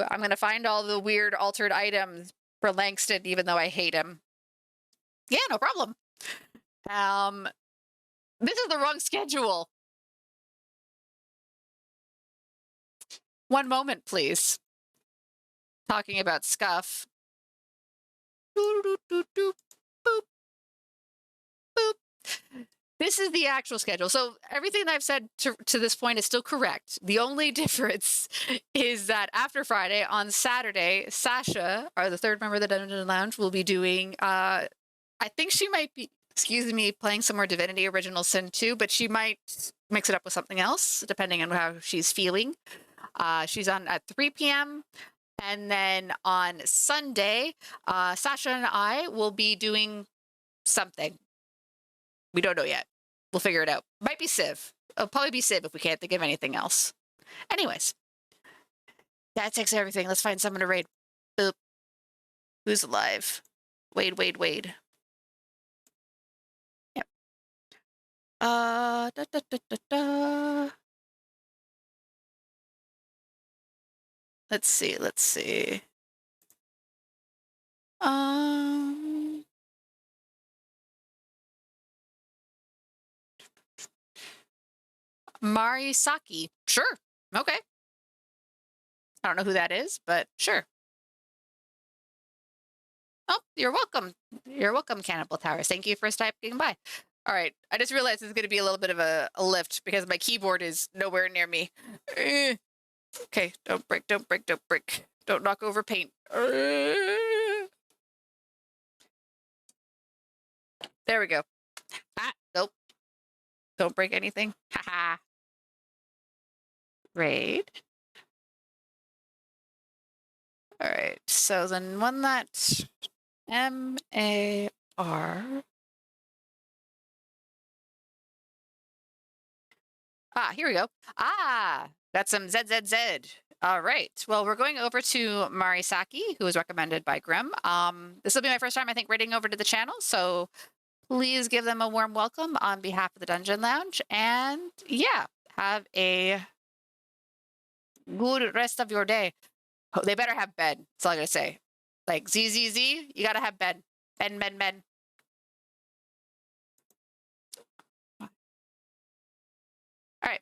B: I'm going to find all the weird altered items for Langston, even though I hate him. Yeah, no problem. This is the wrong schedule. One moment, please. Talking about scuff. Boop, boop, boop. This is the actual schedule. So everything that I've said to this point is still correct. The only difference is that after Friday, on Saturday, Sasha, or the third member of the Dungeon Lounge, will be doing, I think she might be, excuse me, playing some more Divinity Original Sin 2, but she might mix it up with something else, depending on how she's feeling. She's on at 3 p.m. And then on Sunday, Sasha and I will be doing something. We don't know yet. We'll figure it out. Might be Civ. It'll probably be Civ if we can't think of anything else. Anyways, that takes everything. Let's find someone to raid. Boop. Who's alive? Wade. Yep. Da, da, da, da, da. Let's see. Marisaki. Sure. Okay. I don't know who that is, but sure. Oh, you're welcome. You're welcome, Cannibal Towers. Thank you for stopping by. All right. I just realized it's going to be a little bit of a lift because my keyboard is nowhere near me. Okay. Don't break. Don't knock over paint. There we go. Ah, nope. Don't break anything. Haha. Raid. All right. So then one that M-A-R. Here we go. Got some ZZZ. All right. Well, we're going over to Marisaki, who was recommended by Grim. This will be my first time, I think, raiding over to the channel. So please give them a warm welcome on behalf of the Dungeon Lounge. And yeah, have a good rest of your day. Oh, they better have bed. That's all I gotta say. Like ZZZ, you gotta have bed. Ben. All right.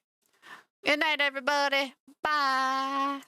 B: Good night, everybody. Bye.